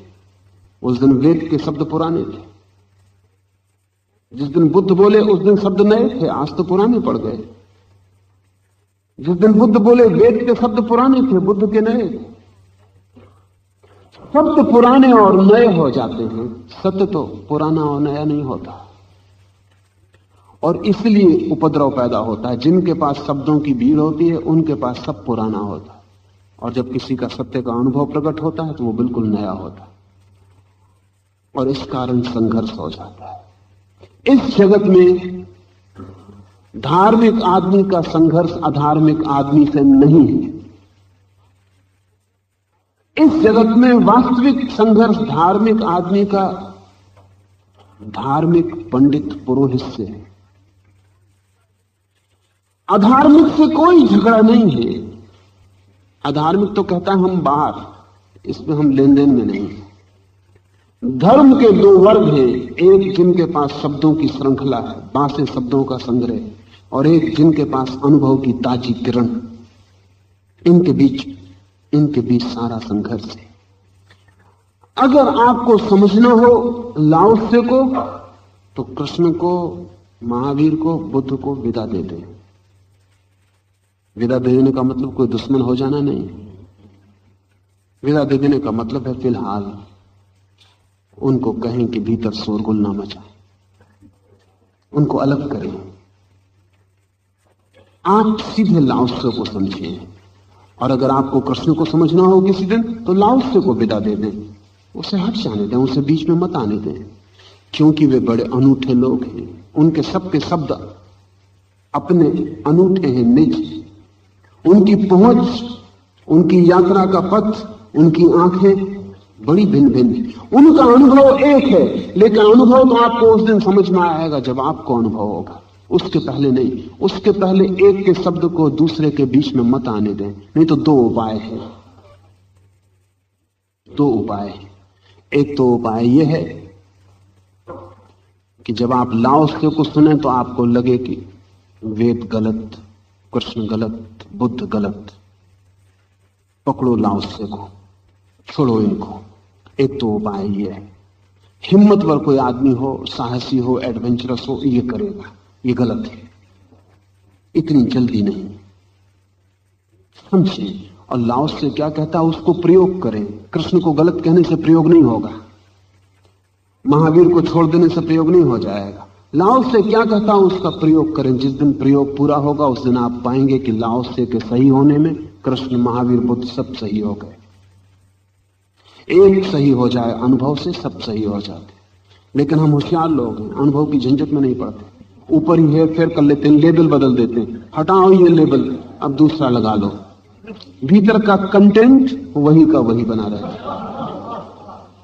उस दिन वेद के शब्द पुराने थे। जिस दिन बुद्ध बोले उस दिन शब्द नए थे, आज तो पुराने पड़ गए। जिस दिन बुद्ध बोले वेद के शब्द पुराने थे, बुद्ध के नए थे। शब्द पुराने और नए हो जाते हैं, सत्य तो पुराना और नया नहीं होता। और इसलिए उपद्रव पैदा होता है। जिनके पास शब्दों की भीड़ होती है उनके पास सब पुराना होता है, और जब किसी का सत्य का अनुभव प्रकट होता है तो वो बिल्कुल नया होता है, और इस कारण संघर्ष हो जाता है। इस जगत में धार्मिक आदमी का संघर्ष अधार्मिक आदमी से नहीं है। इस जगत में वास्तविक संघर्ष धार्मिक आदमी का धार्मिक पंडित पुरोहित से है। अधार्मिक से कोई झगड़ा नहीं है। अधार्मिक तो कहता है हम बाहर, इसमें हम लेन देन में नहीं। धर्म के दो वर्ग हैं, एक जिनके पास शब्दों की श्रृंखला है, बासे शब्दों का संग्रह, और एक जिनके पास अनुभव की ताजी किरण। इनके बीच सारा संघर्ष है। अगर आपको समझना हो लाओसे को, तो कृष्ण को, महावीर को, बुद्ध को विदा दे दें। विदा देने का मतलब कोई दुश्मन हो जाना नहीं। विदा दे देने का मतलब है फिलहाल उनको कहें कि भीतर शोरगुल ना मचाए, उनको अलग करें। आप सीधे लाओत्से को समझें, और अगर आपको कृष्ण को समझना हो किसी दिन तो लाओत्से को विदा दे दें, उसे हट जाने दें, उसे बीच में मत आने दें, क्योंकि वे बड़े अनूठे लोग हैं। उनके सबके शब्द अपने अनूठे हैं, निज। उनकी पहुंच, उनकी यात्रा का पथ, उनकी आंखें बड़ी भिन्न भिन्न। उनका अनुभव एक है, लेकिन अनुभव तो आपको उस दिन समझ में आएगा जब आपको अनुभव होगा, उसके पहले नहीं। उसके पहले एक के शब्द को दूसरे के बीच में मत आने दें, नहीं तो दो उपाय है। दो उपाय है। एक तो उपाय यह है कि जब आप लाओत्से को सुने तो आपको लगे कि वेद गलत, कृष्ण गलत, बुद्ध गलत, पकड़ो लाओत्से को, छोड़ो इनको। एक तो उपाय यह है। हिम्मतवर कोई आदमी हो, साहसी हो, एडवेंचरस हो, ये करेगा, ये गलत है, इतनी जल्दी नहीं, समझें। और लाओत्से क्या कहता है उसको प्रयोग करें। कृष्ण को गलत कहने से प्रयोग नहीं होगा, महावीर को छोड़ देने से प्रयोग नहीं हो जाएगा। लाओत्से क्या कहता है उसका प्रयोग करें। जिस दिन प्रयोग पूरा होगा उस दिन आप पाएंगे कि लाओत्से के सही होने में कृष्ण, महावीर, बुद्ध सब सही हो गए। एक सही हो जाए अनुभव से सब सही हो जाते। लेकिन हम होशियार लोग हैं, अनुभव की झंझट में नहीं पड़ते, ऊपर ही हेर फेर कर लेते हैं, लेबल बदल देते हैं, हटाओ ये लेबल, अब दूसरा लगा लो। भीतर का कंटेंट वही का वही बना रहता,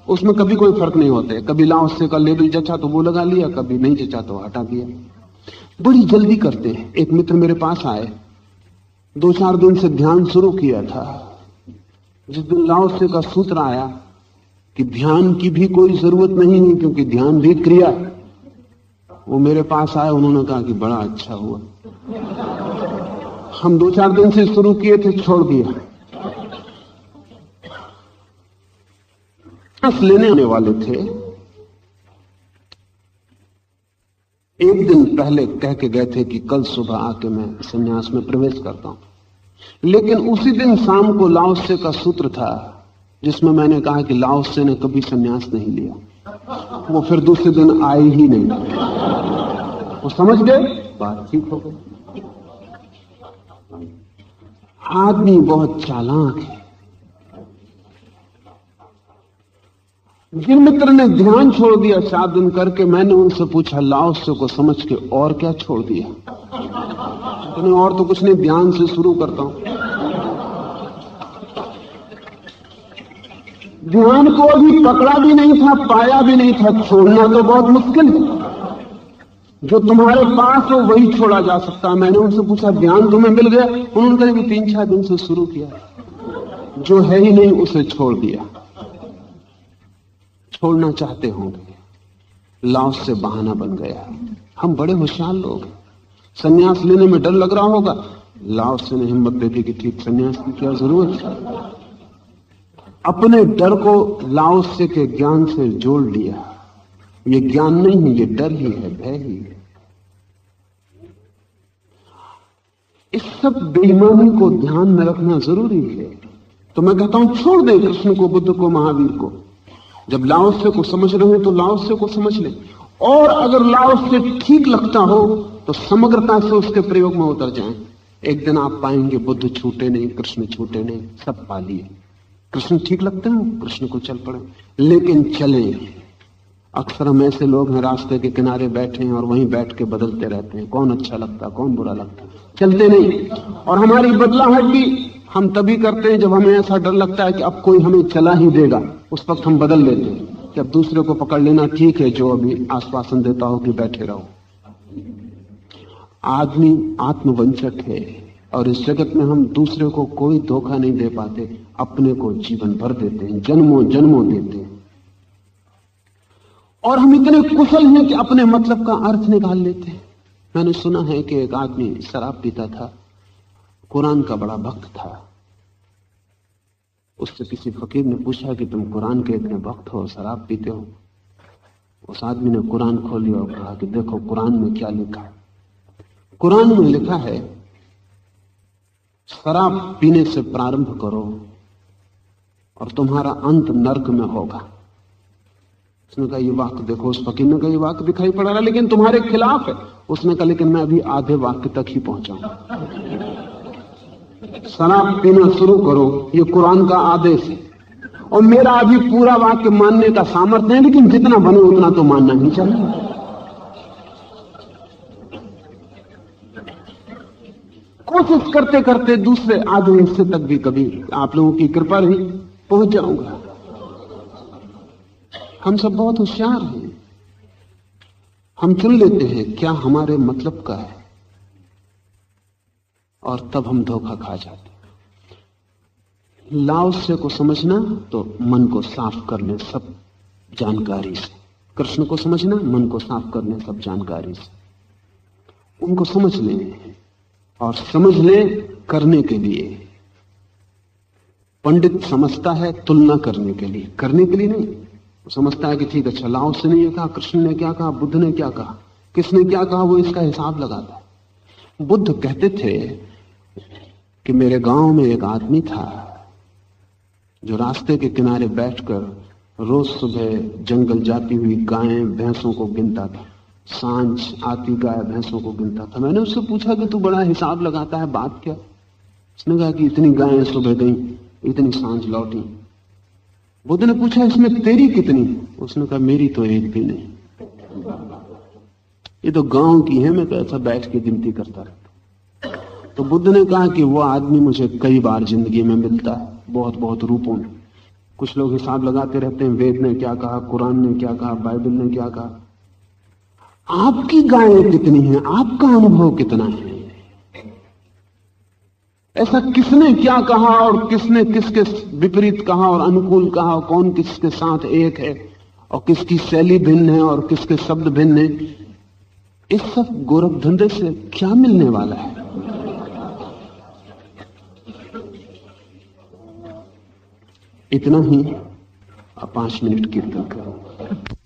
उसमें कभी कोई फर्क नहीं होता। कभी लाओत्से का लेबल जचा तो वो लगा लिया, कभी नहीं जचा तो हटा दिया। बड़ी जल्दी करते हैं। एक मित्र मेरे पास आए, 2-4 दिन से ध्यान शुरू किया था। जिस दिन लाओत्से का सूत्र आया कि ध्यान की भी कोई जरूरत नहीं है क्योंकि ध्यान भी क्रिया है, वो मेरे पास आए, उन्होंने कहा कि बड़ा अच्छा हुआ, हम 2-4 दिन से शुरू किए थे, छोड़ दिया। लेने आने वाले थे, एक दिन पहले कह के गए थे कि कल सुबह आके मैं संन्यास में प्रवेश करता हूं, लेकिन उसी दिन शाम को लाओत्से का सूत्र था जिसमें मैंने कहा कि लाओत्से ने कभी संन्यास नहीं लिया। वो फिर दूसरे दिन आए ही नहीं, वो समझ गए, बात ठीक हो गई। आदमी बहुत चालाक है। जिन मित्र ने ध्यान छोड़ दिया 4 दिन करके, मैंने उनसे पूछा लाओत्से को समझ के और क्या छोड़ दिया? तो और तो कुछ नहीं, ध्यान से शुरू करता हूं। ध्यान को अभी पकड़ा भी नहीं था, पाया भी नहीं था, छोड़ना तो बहुत मुश्किल है। जो तुम्हारे पास हो वही छोड़ा जा सकता है। मैंने उनसे पूछा ध्यान तुम्हें मिल गया? उन्होंने कहा 3-4 दिन से शुरू किया, जो है ही नहीं उसे छोड़ दिया। छोड़ना चाहते होंगे, लाओत्से बहाना बन गया। हम बड़े होशियार लोग हैं, संन्यास लेने में डर लग रहा होगा, लाओत्से ने हिम्मत दे दी कि ठीक, संन्यास की क्या जरूरत है। अपने डर को लाओत्से के ज्ञान से जोड़ लिया। ये ज्ञान नहीं है, ये डर ही है, भय ही है। इस सब बेईमानी को ध्यान में रखना जरूरी है। तो मैं कहता हूं छोड़ दें कृष्ण को, बुद्ध को, महावीर को। जब लाओत्से को समझ रहे हैं तो लाओत्से को समझ लें, और अगर लाओत्से ठीक लगता हो तो समग्रता से उसके प्रयोग में उतर जाएं। एक दिन आप पाएंगे बुद्ध छूटे नहीं, कृष्ण छूटे नहीं, सब पा लिए। कृष्ण ठीक लगते हैं, कृष्ण को चल पड़े, लेकिन चलें। अक्सर हम ऐसे लोग हैं रास्ते के किनारे बैठे हैं और वहीं बैठ के बदलते रहते हैं, कौन अच्छा लगता, कौन बुरा लगता, चलते नहीं। और हमारी बदलाहट भी हम तभी करते हैं जब हमें ऐसा डर लगता है कि अब कोई हमें चला ही देगा, उस वक्त हम बदल लेते हैं कि अब दूसरे को पकड़ लेना ठीक है, जो अभी आश्वासन देता हो कि बैठे रहो। आदमी आत्मवंचक है और इस जगत में हम दूसरे को कोई धोखा नहीं दे पाते, अपने को जीवन भर देते हैं, जन्मों जन्मों देते हैं। और हम इतने कुशल हैं कि अपने मतलब का अर्थ निकाल लेते हैं। मैंने सुना है कि एक आदमी शराब पीता था, कुरान का बड़ा भक्त था। उससे किसी फकीर ने पूछा कि तुम कुरान के इतने भक्त हो, शराब पीते हो? उस आदमी ने कुरान खोली और कहा कि देखो कुरान में क्या लिखा है। कुरान में लिखा है शराब पीने से प्रारंभ करो और तुम्हारा अंत नर्क में होगा। उसने कहा ये वाक्य देखो, उस फकीर ने कहा ये वाक्य दिखाई पड़ रहा लेकिन तुम्हारे खिलाफ है। उसने कहा लेकिन मैं अभी आधे वाक्य तक ही पहुंचा हूं। शराब पीना शुरू करो, ये कुरान का आदेश है, और मेरा अभी पूरा वाक्य मानने का सामर्थ्य है, लेकिन जितना बने उतना तो मानना नहीं चाहिए। कोशिश करते करते दूसरे आधे हिस्से तक भी कभी आप लोगों की कृपा रही पहुंच जाऊंगा। हम सब बहुत होशियार हैं, हम चुन लेते हैं क्या हमारे मतलब का है, और तब हम धोखा खा जाते हैं। लाओसे को समझना तो मन को साफ कर ले सब जानकारी से, कृष्ण को समझना मन को साफ कर ले सब जानकारी से। उनको समझ लें और समझ ले करने के लिए। पंडित समझता है तुलना करने के लिए, करने के लिए नहीं। वो समझता है कि ठीक अच्छा लाओसे ने ये कहा, कृष्ण ने क्या कहा, बुद्ध ने क्या कहा, किसने क्या कहा, वो इसका हिसाब लगाता है। बुद्ध कहते थे कि मेरे गांव में एक आदमी था जो रास्ते के किनारे बैठकर रोज सुबह जंगल जाती हुई गायें भैंसों को गिनता था, सांझ आती गाय भैंसों को गिनता था। मैंने उससे पूछा कि तू बड़ा हिसाब लगाता है, बात क्या? उसने कहा कि इतनी गायें सुबह गई, इतनी सांझ लौटी। बुद्ध ने पूछा इसमें तेरी कितनी? उसने कहा मेरी तो एक भी नहीं, ये तो गांव की है, मैं तो ऐसा बैठ के गिनती करता रहता। तो बुद्ध ने कहा कि वो आदमी मुझे कई बार जिंदगी में मिलता है, बहुत बहुत रूपों में। कुछ लोग हिसाब लगाते रहते हैं, वेद ने क्या कहा, कुरान ने क्या कहा, बाइबल ने क्या कहा। आपकी गायें कितनी हैं, आपका अनुभव कितना है? ऐसा किसने क्या कहा और किसने किसके विपरीत कहा और अनुकूल कहा, और कौन किसके साथ एक है और किसकी शैली भिन्न है और किसके शब्द भिन्न है? इस सब गोरख धंधे से क्या मिलने वाला है? इतना ही 5 मिनट कीर्तन करो।